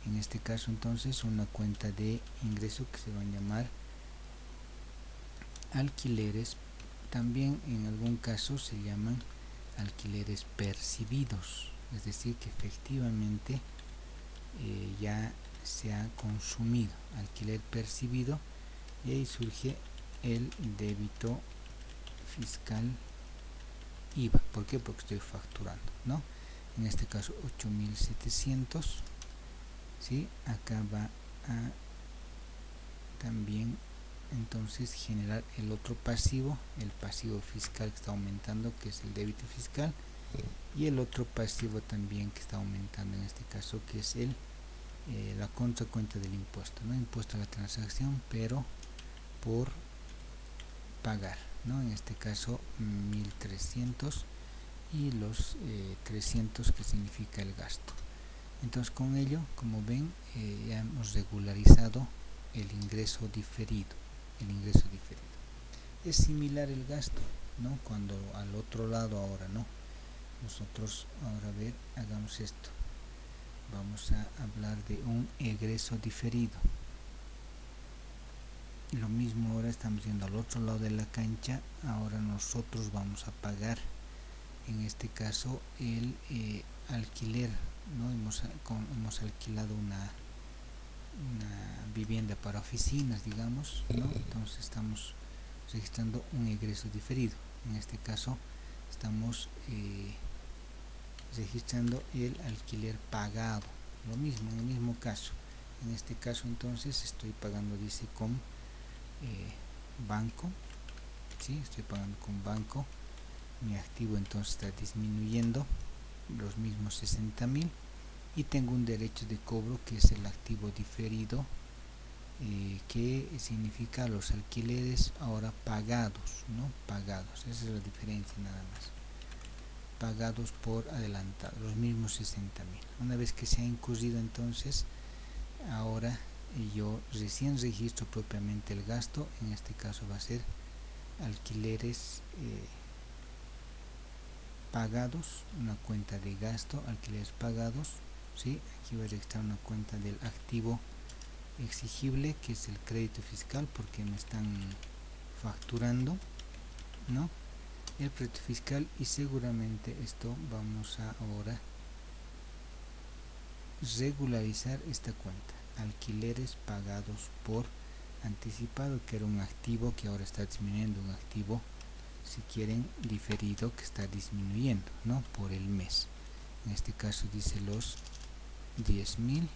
En este caso entonces una cuenta de ingreso que se va a llamar alquileres. También en algún caso se llaman alquileres percibidos, es decir que efectivamente ya se ha consumido, alquiler percibido, y ahí surge el débito fiscal IVA. ¿Por qué? Porque estoy facturando, ¿no? En este caso 8.700, ¿sí? Acá va a también entonces generar el otro pasivo, el pasivo fiscal que está aumentando, que es el débito fiscal, y el otro pasivo también que está aumentando en este caso, que es el la contracuenta del impuesto, ¿no? Impuesto a la transacción, pero por pagar, ¿no? En este caso 1.300 y los 300 que significa el gasto. Entonces con ello, como ven, ya hemos regularizado el ingreso diferido. Es similar el gasto, ¿no? Cuando al otro lado ahora, ¿no? Nosotros ahora, a ver, hagamos esto. Vamos a hablar de un egreso diferido. Lo mismo, ahora estamos yendo al otro lado de la cancha. Ahora nosotros vamos a pagar, en este caso, el alquiler, ¿no? Hemos alquilado una vivienda para oficinas, digamos, ¿no? Entonces estamos registrando un egreso diferido. En este caso estamos registrando el alquiler pagado. Lo mismo, en el mismo caso. En este caso entonces estoy pagando, dice, con banco, ¿sí? Estoy pagando con banco. Mi activo entonces está disminuyendo, los mismos 60.000, y tengo un derecho de cobro que es el activo diferido, que significa los alquileres ahora pagados, ¿no? Pagados, esa es la diferencia nada más. Pagados por adelantado, los mismos 60.000. Una vez que se ha incurrido entonces, ahora yo recién registro propiamente el gasto. En este caso va a ser alquileres pagados, una cuenta de gasto, alquileres pagados, ¿sí? Aquí voy a registrar una cuenta del activo exigible, que es el crédito fiscal, porque me están facturando, ¿no? El crédito fiscal, y seguramente esto vamos a ahora regularizar esta cuenta, alquileres pagados por anticipado, que era un activo que ahora está disminuyendo, un activo, si quieren, diferido, que está disminuyendo, ¿no? Por el mes. En este caso dice los 10.000,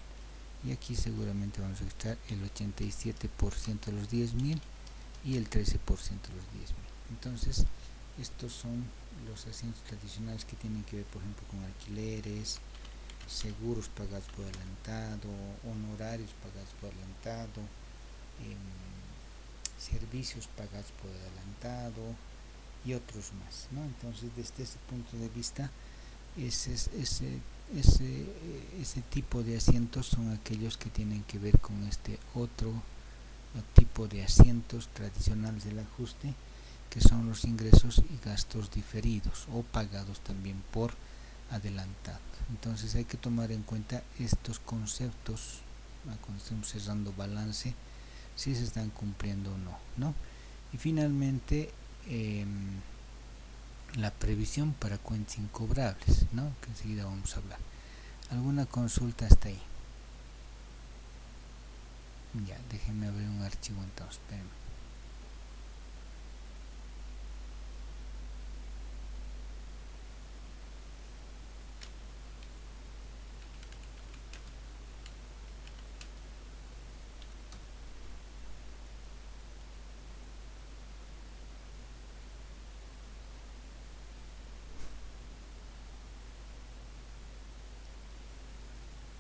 y aquí seguramente vamos a registrar el 87% de los 10.000 y el 13% de los 10.000. Entonces, estos son los asientos tradicionales que tienen que ver, por ejemplo, con alquileres, seguros pagados por adelantado, honorarios pagados por adelantado, servicios pagados por adelantado y otros más, ¿no? Entonces, desde ese punto de vista, ese tipo de asientos son aquellos que tienen que ver con este otro tipo de asientos tradicionales del ajuste, que son los ingresos y gastos diferidos o pagados también por adelantado. Entonces hay que tomar en cuenta estos conceptos cuando estemos cerrando balance, si se están cumpliendo o no, ¿no? Y finalmente, la previsión para cuentas incobrables, ¿no? Que enseguida vamos a hablar. ¿Alguna consulta hasta ahí? Ya, déjenme abrir un archivo entonces, espérenme.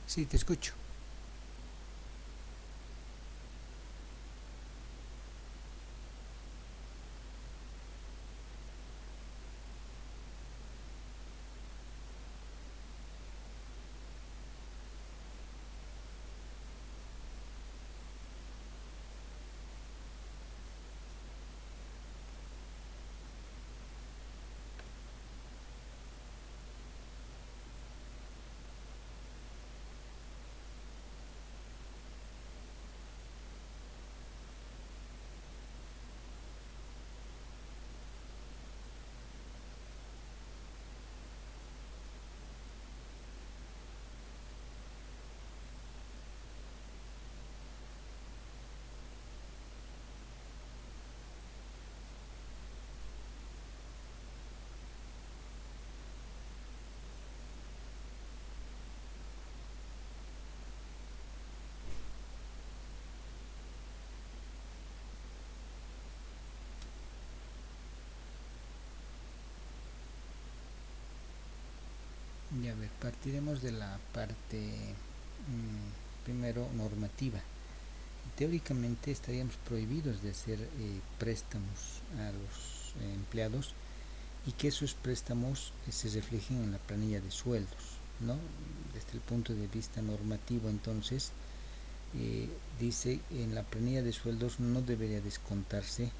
Sí, te escucho. Ya, a ver, partiremos de la parte primero normativa. Teóricamente estaríamos prohibidos de hacer préstamos a los empleados, y que esos préstamos se reflejen en la planilla de sueldos, ¿no? Desde el punto de vista normativo, entonces, dice, en la planilla de sueldos no debería descontarse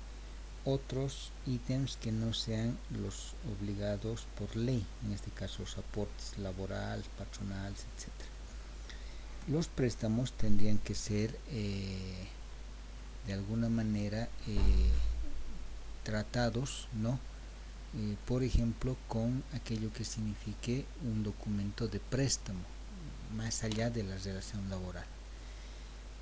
otros ítems que no sean los obligados por ley, en este caso los aportes laborales, patronales, etc. Los préstamos tendrían que ser de alguna manera tratados, ¿no? Por ejemplo, con aquello que signifique un documento de préstamo, más allá de la relación laboral.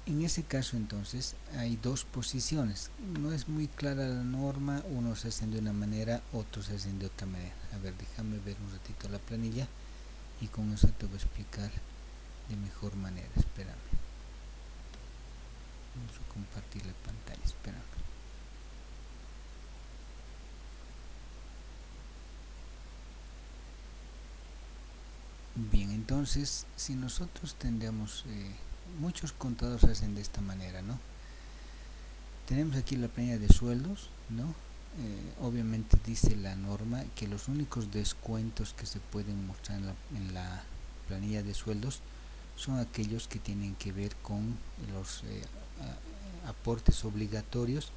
En ese caso, entonces, hay dos posiciones. No es muy clara la norma, unos se hacen de una manera, otros se hacen de otra manera. A ver, déjame ver un ratito la planilla y con eso te voy a explicar de mejor manera. Espérame. Vamos a compartir la pantalla, espérame. Bien, entonces, si nosotros tendríamos, muchos contadores hacen de esta manera, ¿no? Tenemos aquí la planilla de sueldos, ¿no? Obviamente dice la norma que los únicos descuentos que se pueden mostrar en la planilla de sueldos son aquellos que tienen que ver con los aportes obligatorios,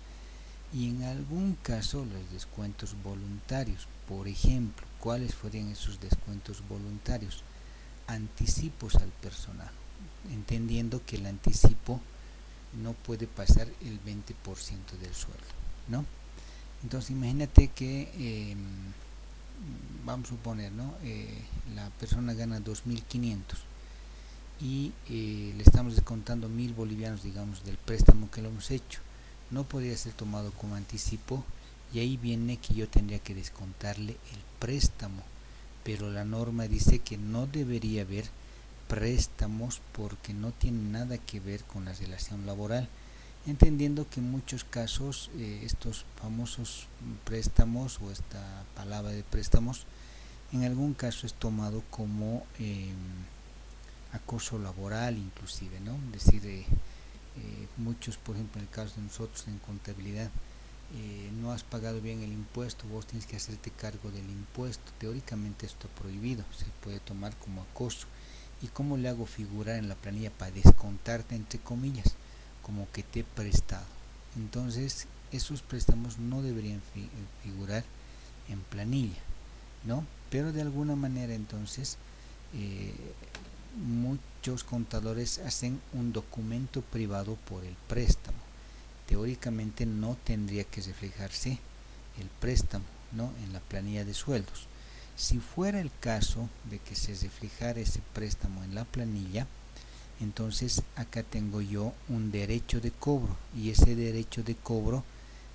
y en algún caso los descuentos voluntarios. Por ejemplo, ¿cuáles serían esos descuentos voluntarios? anticipos al personal, entendiendo que el anticipo no puede pasar el 20% del sueldo, ¿no? Entonces imagínate que vamos a suponer, ¿no? La persona gana 2.500 y le estamos descontando 1.000 bolivianos, digamos, del préstamo que lo hemos hecho. No podría ser tomado como anticipo, y ahí viene que yo tendría que descontarle el préstamo, pero la norma dice que no debería haber préstamos porque no tiene nada que ver con la relación laboral, entendiendo que en muchos casos estos famosos préstamos, o esta palabra de préstamos, en algún caso es tomado como acoso laboral inclusive, ¿no? Es decir, muchos, por ejemplo, en el caso de nosotros en contabilidad, no has pagado bien el impuesto, vos tienes que hacerte cargo del impuesto. Teóricamente esto es prohibido, se puede tomar como acoso. ¿Y cómo le hago figurar en la planilla para descontarte, entre comillas, como que te he prestado? Entonces esos préstamos no deberían figurar en planilla, ¿no? Pero de alguna manera entonces muchos contadores hacen un documento privado por el préstamo. Teóricamente no tendría que reflejarse el préstamo, ¿no?, en la planilla de sueldos. Si fuera el caso de que se reflejara ese préstamo en la planilla, entonces acá tengo yo un derecho de cobro, y ese derecho de cobro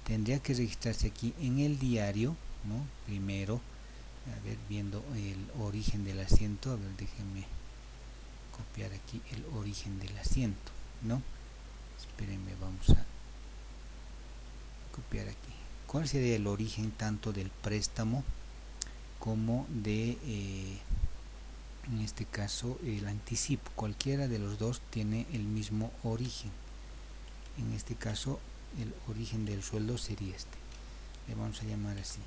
tendría que registrarse aquí en el diario, ¿no? Primero, a ver, viendo el origen del asiento, a ver, déjenme copiar aquí el origen del asiento, ¿no? Espérenme, vamos a copiar aquí. ¿Cuál sería el origen tanto del préstamo como de, en este caso, el anticipo? Cualquiera de los dos tiene el mismo origen. En este caso, el origen del sueldo sería este. Le vamos a llamar así: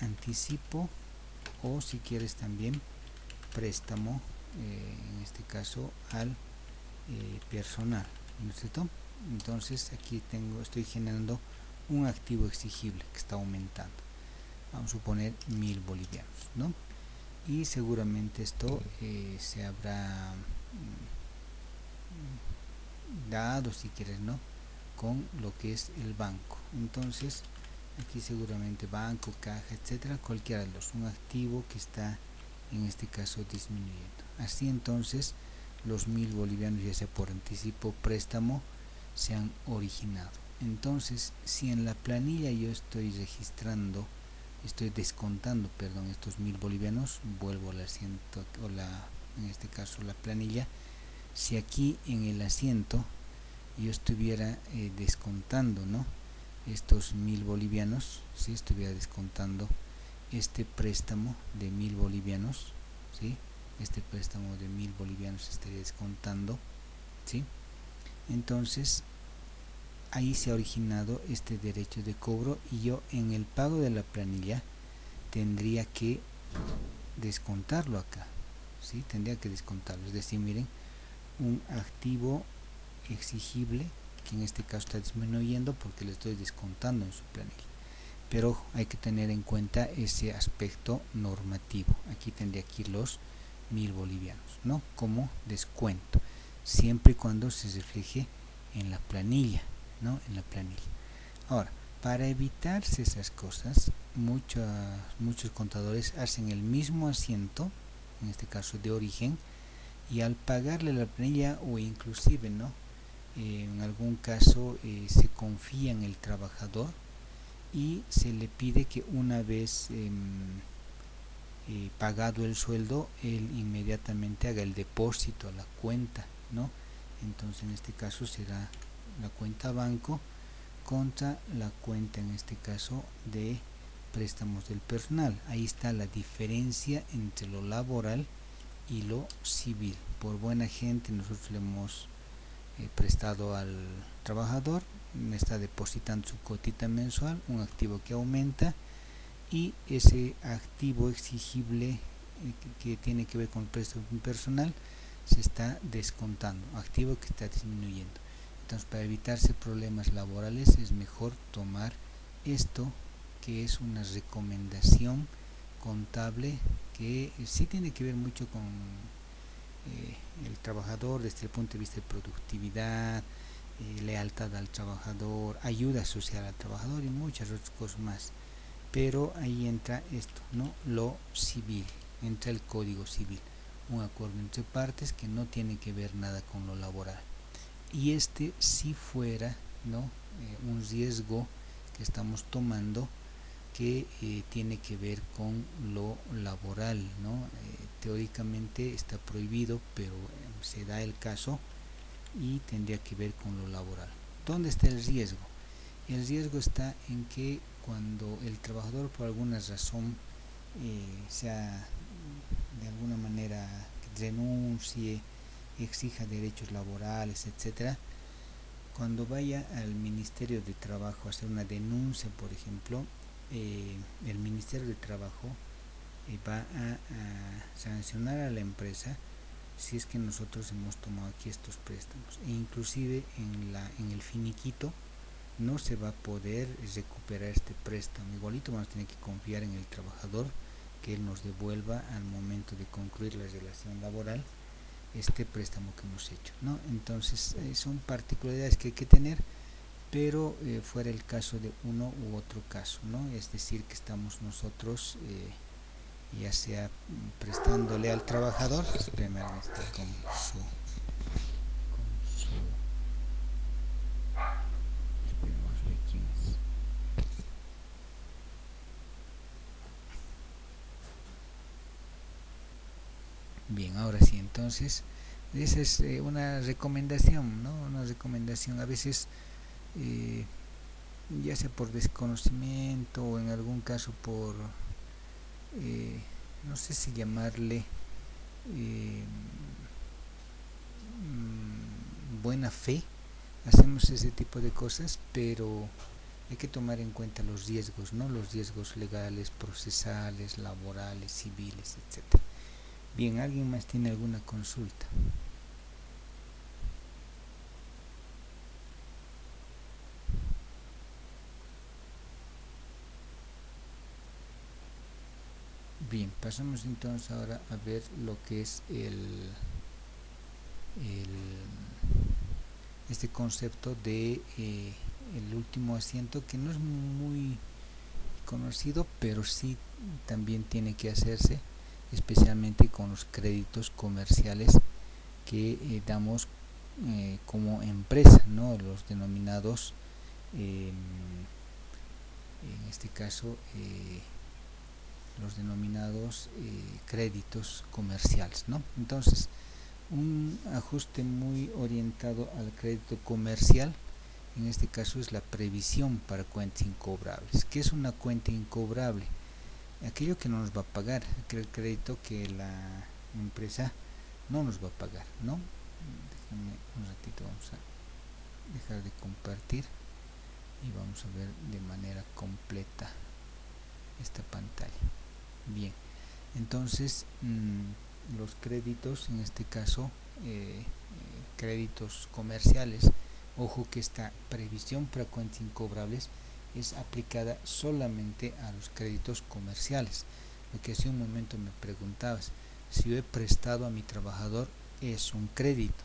anticipo, o si quieres también préstamo, en este caso al personal, ¿no es cierto? Entonces aquí estoy generando un activo exigible que está aumentando. Vamos a suponer 1.000 bolivianos, ¿no? Y seguramente esto se habrá dado, si quieres, ¿no?, con lo que es el banco. Entonces aquí seguramente banco, caja, etcétera, cualquiera de los, un activo que está en este caso disminuyendo. Así entonces los 1.000 bolivianos, ya sea por anticipo o préstamo, se han originado. Entonces, si en la planilla yo estoy descontando, perdón, estos 1.000 bolivianos, vuelvo al asiento, o en este caso la planilla. Si aquí en el asiento yo estuviera descontando, ¿no?, estos 1.000 bolivianos, si estuviera descontando este préstamo de 1.000 bolivianos, ¿sí?, este préstamo de 1.000 bolivianos estaría descontando, ¿sí? Entonces ahí se ha originado este derecho de cobro, y yo en el pago de la planilla tendría que descontarlo acá, ¿sí? Tendría que descontarlo, es decir, miren, un activo exigible que en este caso está disminuyendo porque le estoy descontando en su planilla. Pero hay que tener en cuenta ese aspecto normativo. Aquí tendría que ir los 1.000 bolivianos, ¿no?, como descuento, siempre y cuando se refleje en la planilla, ¿no?, en la planilla. Ahora, para evitarse esas cosas, muchos contadores hacen el mismo asiento, en este caso de origen, y al pagarle la planilla, o inclusive, ¿no?, en algún caso se confía en el trabajador y se le pide que una vez pagado el sueldo, él inmediatamente haga el depósito a la cuenta, ¿no? Entonces en este caso será la cuenta banco contra la cuenta, en este caso, de préstamos del personal. Ahí está la diferencia entre lo laboral y lo civil. Por buena gente nosotros le hemos prestado al trabajador, me está depositando su cuotita mensual, un activo que aumenta, y ese activo exigible que tiene que ver con el préstamo personal se está descontando, activo que está disminuyendo. Entonces, para evitarse problemas laborales es mejor tomar esto, que es una recomendación contable que sí tiene que ver mucho con el trabajador desde el punto de vista de productividad, lealtad al trabajador, ayuda social al trabajador y muchas otras cosas más. Pero ahí entra esto, ¿no? Lo civil, entra el código civil, un acuerdo entre partes que no tiene que ver nada con lo laboral. Y si fuera, ¿no? Un riesgo que estamos tomando que tiene que ver con lo laboral, ¿no? Teóricamente está prohibido, pero se da el caso y tendría que ver con lo laboral. ¿Dónde está el riesgo? El riesgo está en que cuando el trabajador por alguna razón sea de alguna manera renuncie, exija derechos laborales, etcétera, cuando vaya al Ministerio de Trabajo a hacer una denuncia, por ejemplo, el Ministerio de Trabajo va a sancionar a la empresa si es que nosotros hemos tomado aquí estos préstamos, e inclusive en el finiquito no se va a poder recuperar este préstamo. Igualito vamos a tener que confiar en el trabajador que él nos devuelva al momento de concluir la relación laboral este préstamo que hemos hecho, ¿no? Entonces son particularidades que hay que tener, pero fuera el caso de uno u otro caso, ¿no? Es decir, que estamos nosotros ya sea prestándole al trabajador, espérame, está con su esperemos ver quién es. Bien, ahora sí, entonces esa es una recomendación, ¿no? Una recomendación a veces ya sea por desconocimiento o en algún caso por no sé si llamarle buena fe, hacemos ese tipo de cosas, pero hay que tomar en cuenta los riesgos, ¿no? Los riesgos legales, procesales, laborales, civiles, etcétera. Bien, ¿alguien más tiene alguna consulta? Bien, pasamos entonces ahora a ver lo que es este concepto de el último asiento, que no es muy conocido, pero sí también tiene que hacerse, especialmente con los créditos comerciales que damos como empresa, ¿no? Los denominados, en este caso, los denominados créditos comerciales, ¿no? Entonces, un ajuste muy orientado al crédito comercial, en este caso es la previsión para cuentas incobrables. ¿Qué es una cuenta incobrable? Aquello que no nos va a pagar, aquel crédito que la empresa no nos va a pagar, ¿no? Déjenme un ratito, vamos a dejar de compartir y vamos a ver de manera completa esta pantalla. Bien, entonces los créditos, en este caso créditos comerciales, ojo que esta previsión para cuentas incobrables es aplicada solamente a los créditos comerciales. Lo que hace un momento me preguntabas, si yo he prestado a mi trabajador, es un crédito,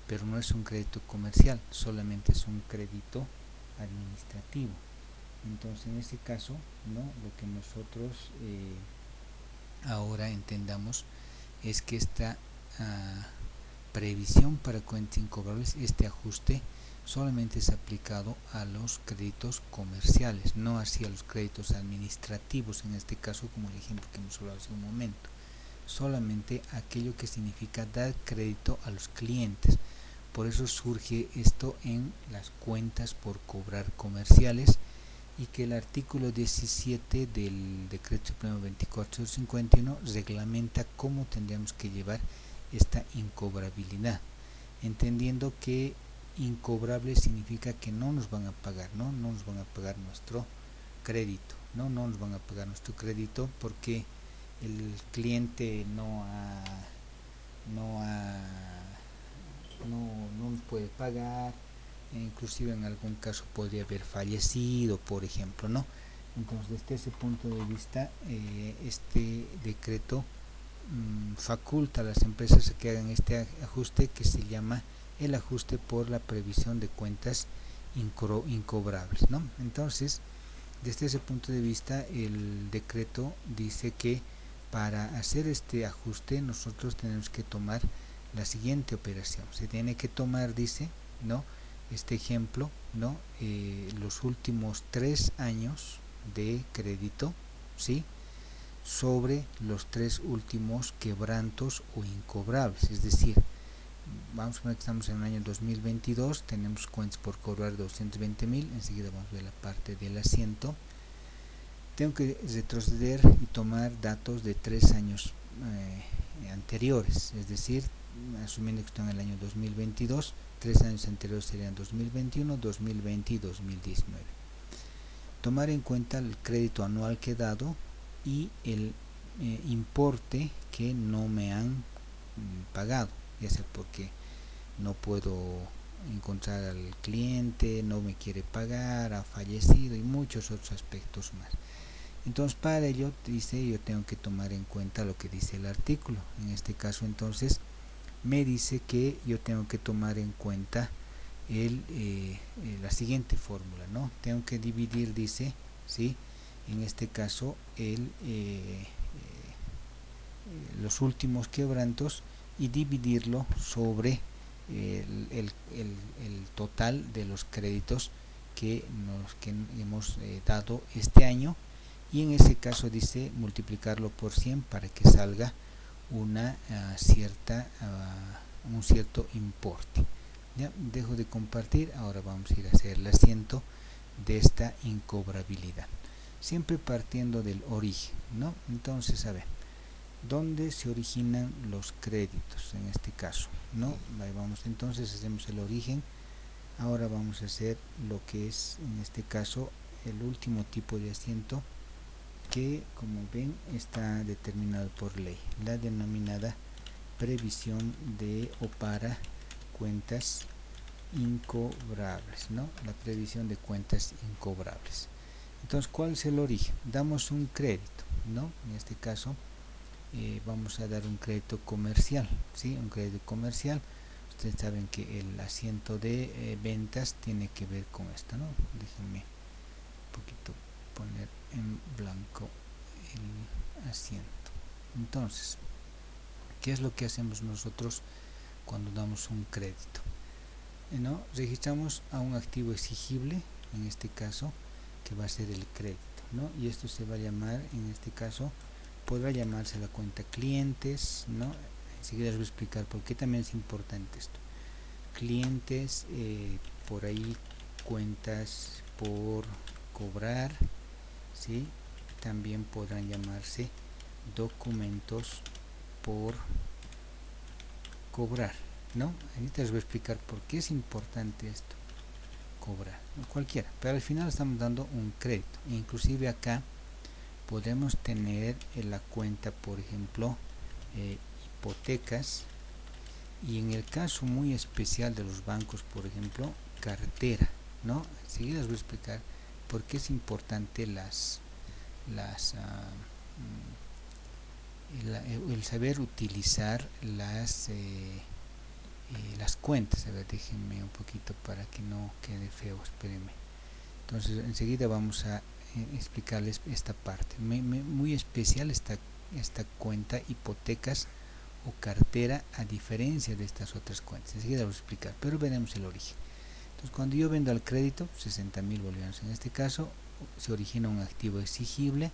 pero no es un crédito comercial, solamente es un crédito administrativo. Entonces, en este caso, ¿no? Lo que nosotros ahora entendamos es que esta previsión para cuentas incobrables, este ajuste solamente es aplicado a los créditos comerciales, no hacia los créditos administrativos, en este caso como el ejemplo que hemos hablado hace un momento, solamente aquello que significa dar crédito a los clientes. Por eso surge esto en las cuentas por cobrar comerciales, y que el artículo 17 del Decreto Supremo 2451 reglamenta cómo tendríamos que llevar esta incobrabilidad, entendiendo que incobrable significa que no nos van a pagar, no nos van a pagar nuestro crédito, no nos van a pagar nuestro crédito porque el cliente no nos puede pagar, inclusive en algún caso podría haber fallecido, por ejemplo, ¿no? Entonces, desde ese punto de vista, este decreto faculta a las empresas a que hagan este ajuste que se llama el ajuste por la previsión de cuentas incobrables, ¿no? Entonces, desde ese punto de vista, el decreto dice que para hacer este ajuste nosotros tenemos que tomar la siguiente operación. Se tiene que tomar, dice, ¿no?, este ejemplo, ¿no?, los últimos 3 años de crédito, ¿sí?, sobre los 3 últimos quebrantos o incobrables. Es decir, vamos a ver que estamos en el año 2022, tenemos cuentas por cobrar 220,000, enseguida vamos a ver la parte del asiento. Tengo que retroceder y tomar datos de 3 años anteriores, es decir, asumiendo que estoy en el año 2022, 3 años anteriores serían 2021, 2020 y 2019. Tomar en cuenta el crédito anual que he dado y el importe que no me han pagado, ya sea porque no puedo encontrar al cliente, no me quiere pagar, ha fallecido y muchos otros aspectos más. Entonces, para ello, dice, yo tengo que tomar en cuenta lo que dice el artículo. En este caso, entonces, me dice que yo tengo que tomar en cuenta la siguiente fórmula, ¿no? Tengo que dividir, dice, ¿sí?, en este caso, los últimos quebrantos y dividirlo sobre el total de los créditos que hemos dado este año, y en ese caso dice multiplicarlo por 100 para que salga un cierto importe. Ya dejo de compartir, ahora vamos a ir a hacer el asiento de esta incobrabilidad, siempre partiendo del origen, ¿no? Entonces, a ver, ¿dónde se originan los créditos en este caso? ¿No? Ahí vamos, entonces hacemos el origen. Ahora vamos a hacer lo que es en este caso el último tipo de asiento, que como ven está determinado por ley, la denominada previsión de o para cuentas incobrables, ¿no? La previsión de cuentas incobrables. Entonces, ¿cuál es el origen? Damos un crédito, ¿no? En este caso vamos a dar un crédito comercial, ¿sí? Un crédito comercial. Ustedes saben que el asiento de ventas tiene que ver con esto, ¿no? Déjenme un poquito poner en blanco el asiento. Entonces, ¿qué es lo que hacemos nosotros cuando damos un crédito? ¿No? Registramos a un activo exigible, en este caso, que va a ser el crédito, ¿no? Y esto se va a llamar, en este caso, podrá llamarse la cuenta clientes, ¿no? Enseguida les voy a explicar por qué también es importante esto. Clientes, por ahí cuentas por cobrar, ¿sí? También podrán llamarse documentos por cobrar, ¿no? Ahorita les voy a explicar por qué es importante esto, cobrar, ¿no? Cualquiera, pero al final estamos dando un crédito. Inclusive acá podemos tener en la cuenta, por ejemplo, hipotecas, y en el caso muy especial de los bancos, por ejemplo, cartera, ¿no? Enseguida les voy a explicar por qué es importante el saber utilizar las cuentas. A ver, déjenme un poquito para que no quede feo, espérenme. Entonces, enseguida vamos a explicarles esta parte muy especial, esta cuenta hipotecas o cartera, a diferencia de estas otras cuentas. Enseguida lo voy a explicar, pero veremos el origen. Entonces, cuando yo vendo al crédito, 60,000 bolivianos en este caso, se origina un activo exigible,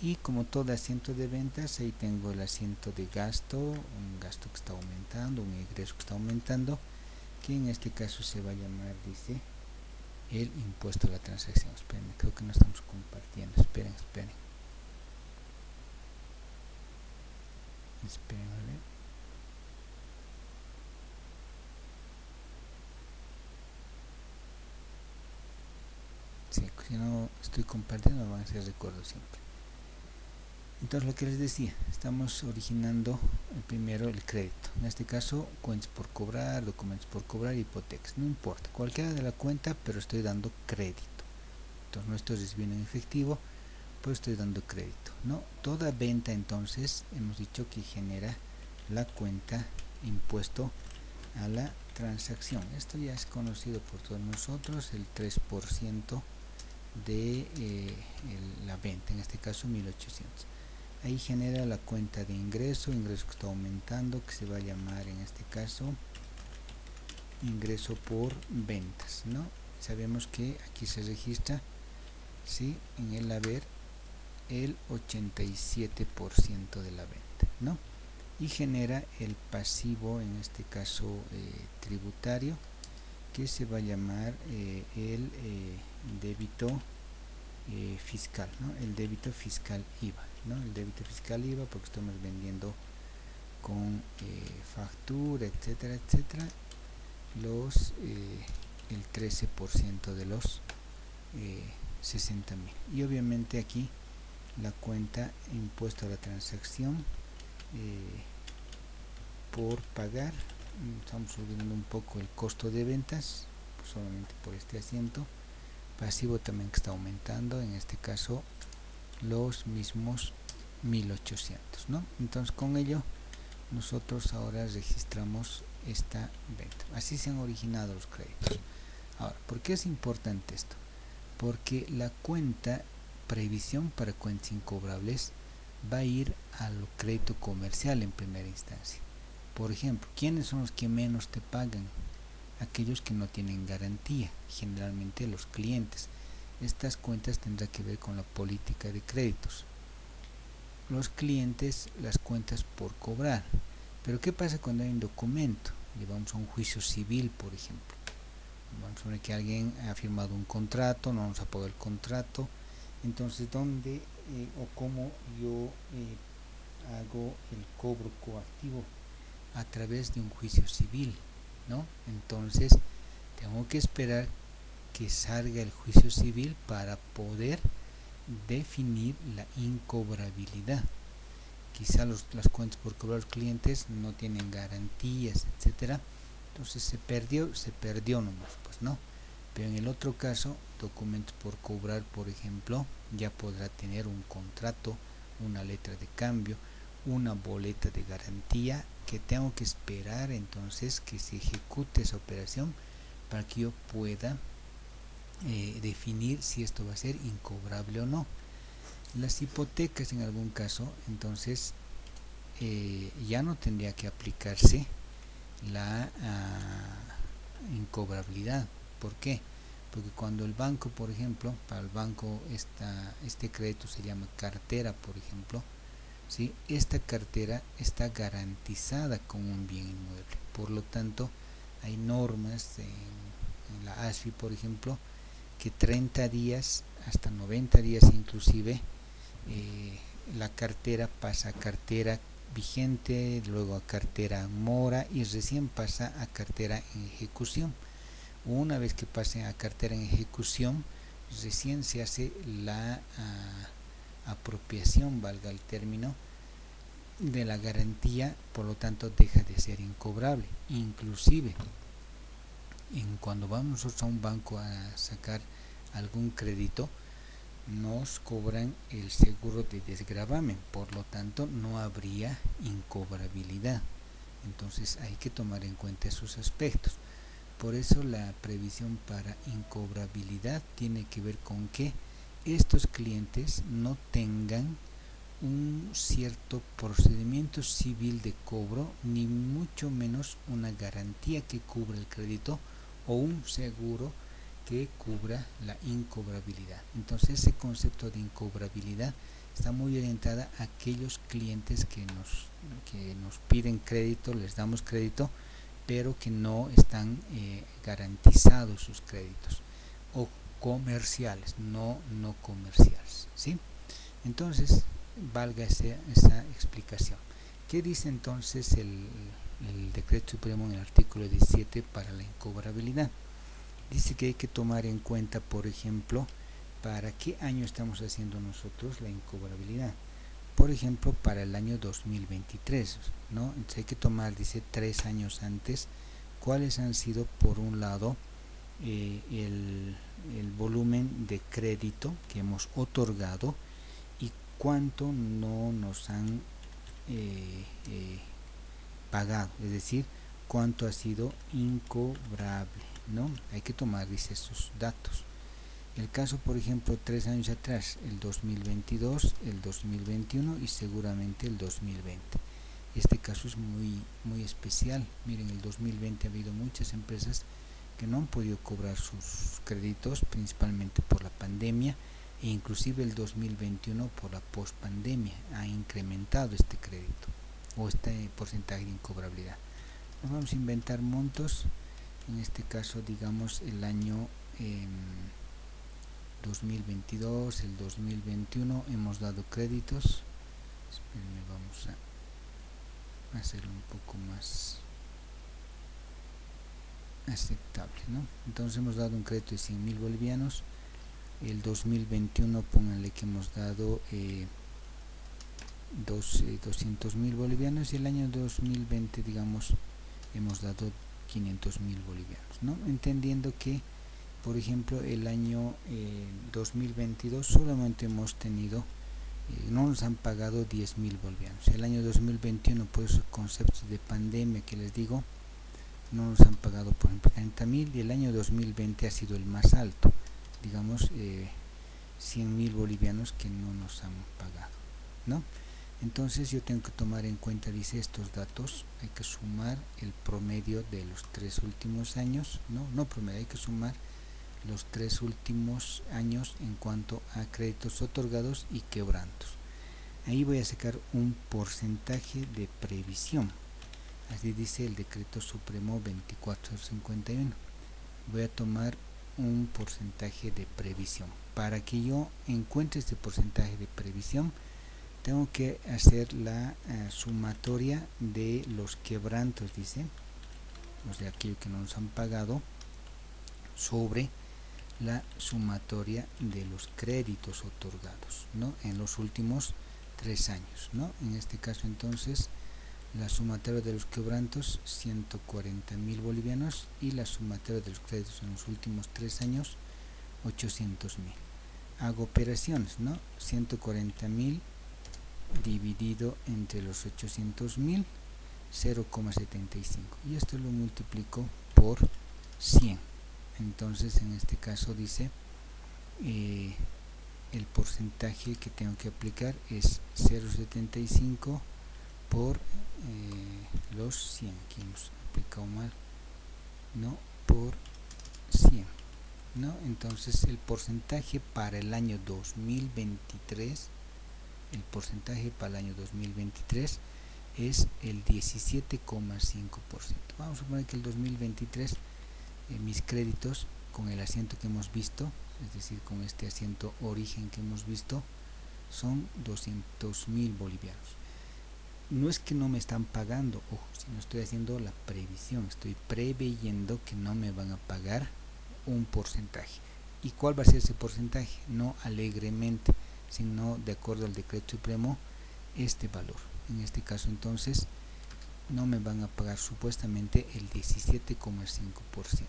y como todo asiento de ventas, ahí tengo el asiento de gasto, un gasto que está aumentando, un ingreso que está aumentando, que en este caso se va a llamar, dice, el impuesto a la transacción. Esperen, creo que no estamos compartiendo, esperen. Sí, si no estoy compartiendo, me van a hacer recuerdo siempre. Entonces, lo que les decía, estamos originando primero el crédito, en este caso cuentas por cobrar, documentos por cobrar, hipotecas, no importa, cualquiera de la cuenta, pero estoy dando crédito. Entonces, no estoy recibiendo en efectivo, pues estoy dando crédito, ¿no? Toda venta entonces hemos dicho que genera la cuenta impuesto a la transacción. Esto ya es conocido por todos nosotros, el 3% de la venta, en este caso 1800. Ahí genera la cuenta de ingreso que está aumentando, que se va a llamar en este caso ingreso por ventas, ¿no? Sabemos que aquí se registra, ¿sí?, en el haber el 87% de la venta, ¿no? Y genera el pasivo, en este caso tributario, que se va a llamar el débito fiscal, ¿no? El débito fiscal IVA, ¿no? El débito fiscal IVA, porque estamos vendiendo con factura, etcétera, etcétera, el 13% de los 60.000. Y obviamente aquí la cuenta impuesto a la transacción por pagar, estamos subiendo un poco el costo de ventas solamente por este asiento. Pasivo también que está aumentando, en este caso los mismos 1800, ¿no? Entonces con ello nosotros ahora registramos esta venta. Así se han originado los créditos. Ahora, ¿por qué es importante esto? Porque la cuenta previsión para cuentas incobrables va a ir al crédito comercial en primera instancia. Por ejemplo, ¿quiénes son los que menos te pagan? Aquellos que no tienen garantía, generalmente los clientes. Estas cuentas tendrán que ver con la política de créditos. Los clientes, las cuentas por cobrar. Pero ¿qué pasa cuando hay un documento? Llevamos a un juicio civil, por ejemplo. Vamos a ver que alguien ha firmado un contrato, no vamos a pagar el contrato. Entonces, ¿dónde o cómo yo hago el cobro coactivo? A través de un juicio civil, ¿no? Entonces, tengo que esperar que salga el juicio civil para poder definir la incobrabilidad. Quizá las cuentas por cobrar los clientes no tienen garantías, etcétera. Entonces se perdió nomás, pues no. Pero en el otro caso, documentos por cobrar, por ejemplo, ya podrá tener un contrato, una letra de cambio, una boleta de garantía, que tengo que esperar entonces que se ejecute esa operación para que yo pueda definir si esto va a ser incobrable o no. Las hipotecas en algún caso, entonces ya no tendría que aplicarse la incobrabilidad. ¿Por qué? Porque cuando el banco, por ejemplo, para el banco este crédito se llama cartera, por ejemplo, ¿sí? Esta cartera está garantizada con un bien inmueble. Por lo tanto, hay normas en la ASFI, por ejemplo, que 30 días hasta 90 días inclusive la cartera pasa a cartera vigente, luego a cartera mora y recién pasa a cartera en ejecución. Una vez que pase a cartera en ejecución, recién se hace la apropiación, valga el término, de la garantía, por lo tanto deja de ser incobrable. Inclusive cuando vamos nosotros a un banco a sacar algún crédito, nos cobran el seguro de desgravamen, por lo tanto no habría incobrabilidad. Entonces hay que tomar en cuenta esos aspectos. Por eso la previsión para incobrabilidad tiene que ver con que estos clientes no tengan un cierto procedimiento civil de cobro, ni mucho menos una garantía que cubra el crédito o un seguro que cubra la incobrabilidad. Entonces ese concepto de incobrabilidad está muy orientada a aquellos clientes que nos piden crédito, les damos crédito, pero que no están garantizados sus créditos, o comerciales, no comerciales, ¿sí? Entonces, valga esa explicación. ¿Qué dice entonces el Decreto Supremo en el artículo 17 para la incobrabilidad? Dice que hay que tomar en cuenta, por ejemplo, para qué año estamos haciendo nosotros la incobrabilidad. Por ejemplo, para el año 2023, ¿no? Entonces hay que tomar, dice, 3 años antes, cuáles han sido, por un lado, el volumen de crédito que hemos otorgado cuánto no nos han pagado, es decir, cuánto ha sido incobrable, ¿no? Hay que tomar, dice, esos datos. El caso, por ejemplo, 3 años atrás, el 2022, el 2021 y seguramente el 2020. Este caso es muy especial. Miren, el 2020 ha habido muchas empresas que no han podido cobrar sus créditos, principalmente por la pandemia, e inclusive el 2021 por la pospandemia ha incrementado este crédito o este porcentaje de incobrabilidad. Nos vamos a inventar montos. En este caso, digamos, el año 2022, el 2021 hemos dado créditos. Espérenme, vamos a hacerlo un poco más aceptable, ¿no? Entonces hemos dado un crédito de 100.000 bolivianos. El 2021 pónganle que hemos dado 200.000 bolivianos y el año 2020, digamos, hemos dado 500.000 bolivianos, ¿no? Entendiendo que, por ejemplo, el año 2022 solamente hemos tenido, no nos han pagado 10.000 bolivianos. El año 2021, por esos conceptos de pandemia que les digo, no nos han pagado, por ejemplo, 30.000, y el año 2020 ha sido el más alto, digamos, 100.000 bolivianos que no nos han pagado, ¿no? Entonces yo tengo que tomar en cuenta, dice, estos datos. Hay que sumar el promedio de los 3 últimos años, no promedio, hay que sumar los 3 últimos años en cuanto a créditos otorgados y quebrantos. Ahí voy a sacar un porcentaje de previsión. Así dice el decreto supremo 2451. Voy a tomar un porcentaje de previsión. Para que yo encuentre este porcentaje de previsión, tengo que hacer la sumatoria de los quebrantos, dice, o sea, aquello que no nos han pagado, sobre la sumatoria de los créditos otorgados, ¿no? En los últimos 3 años, ¿no? En este caso, entonces, la sumatoria de los quebrantos, 140.000 bolivianos, y la sumatoria de los créditos en los últimos 3 años, 800.000. Hago operaciones, ¿no? 140.000 dividido entre los 800.000, 0,75, y esto lo multiplico por 100. Entonces, en este caso dice, el porcentaje que tengo que aplicar es 0,75 por los 100, aquí hemos aplicado mal, no, por 100, ¿no? Entonces el porcentaje para el año 2023, el porcentaje para el año 2023 es el 17,5%. Vamos a suponer que el 2023 mis créditos, con el asiento que hemos visto, es decir, con este asiento origen que hemos visto, son 200.000 bolivianos. No es que no me están pagando, ojo, sino estoy haciendo la previsión, estoy preveyendo que no me van a pagar un porcentaje. ¿Y cuál va a ser ese porcentaje? No alegremente, sino de acuerdo al decreto supremo, este valor. En este caso, entonces, no me van a pagar supuestamente el 17,5%.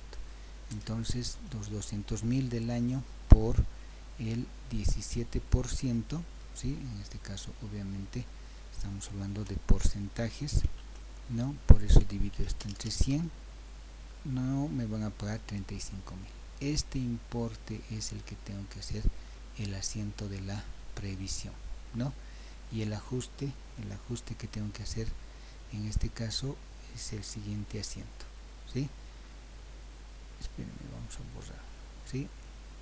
Entonces, los 200.000 del año por el 17%, ¿sí? En este caso, obviamente, estamos hablando de porcentajes, ¿no? Por eso divido esto entre 100, no me van a pagar 35.000. Este importe es el que tengo que hacer el asiento de la previsión, ¿no? Y el ajuste que tengo que hacer en este caso es el siguiente asiento, ¿sí? Espérenme, vamos a borrar, ¿sí?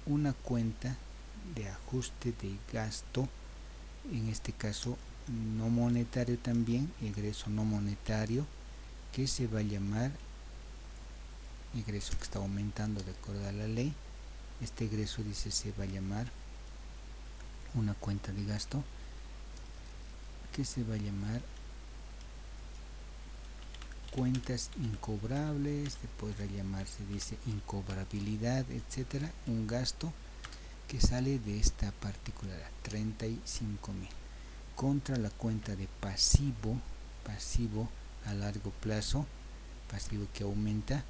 Una cuenta de ajuste de gasto, en este caso no monetario también, egreso no monetario, que se va a llamar egreso que está aumentando de acuerdo a la ley. Este egreso, dice, se va a llamar una cuenta de gasto que se va a llamar cuentas incobrables, podrá llamarse, dice, incobrabilidad, etcétera. Un gasto que sale de esta particularidad, 35.000, contra la cuenta de pasivo a largo plazo, pasivo que aumenta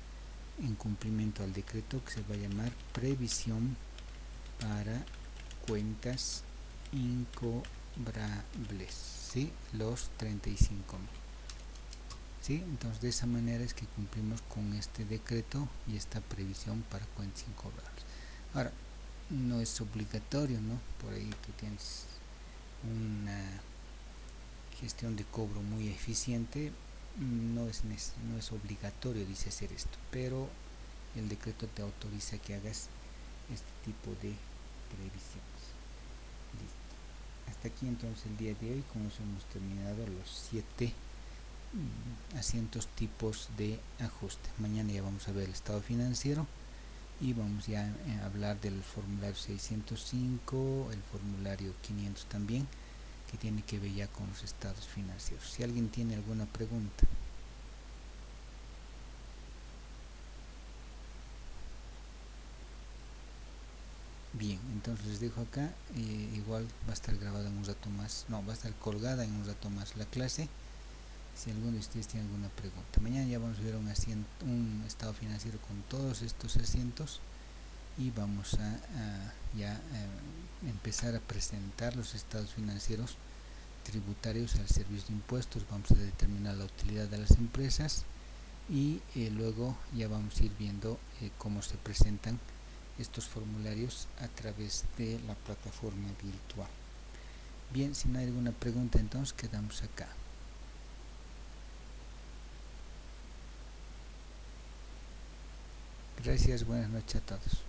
en cumplimiento al decreto, que se va a llamar previsión para cuentas incobrables. favorables, ¿sí? Los 35.000. ¿Sí? Entonces de esa manera es que cumplimos con este decreto y esta previsión para cuentas incobrables. Ahora, no es obligatorio, ¿no? Por ahí tú tienes una gestión de cobro muy eficiente, no es obligatorio, dice, hacer esto, pero el decreto te autoriza que hagas este tipo de previsiones. Listo. Hasta aquí entonces el día de hoy. Con eso hemos terminado los 7 asientos tipos de ajuste. Mañana ya vamos a ver el estado financiero y vamos ya a hablar del formulario 605, el formulario 500 también, que tiene que ver ya con los estados financieros. Si alguien tiene alguna pregunta. Bien, entonces les dejo acá, igual va a estar grabada en un rato más, no, va a estar colgada en un rato más la clase, si alguno de ustedes tiene alguna pregunta. Mañana ya vamos a ver un estado financiero con todos estos asientos y vamos a empezar a presentar los estados financieros tributarios al servicio de impuestos. Vamos a determinar la utilidad de las empresas y luego ya vamos a ir viendo cómo se presentan estos formularios a través de la plataforma virtual. Bien, si no hay alguna pregunta, entonces quedamos acá. Gracias, buenas noches a todos.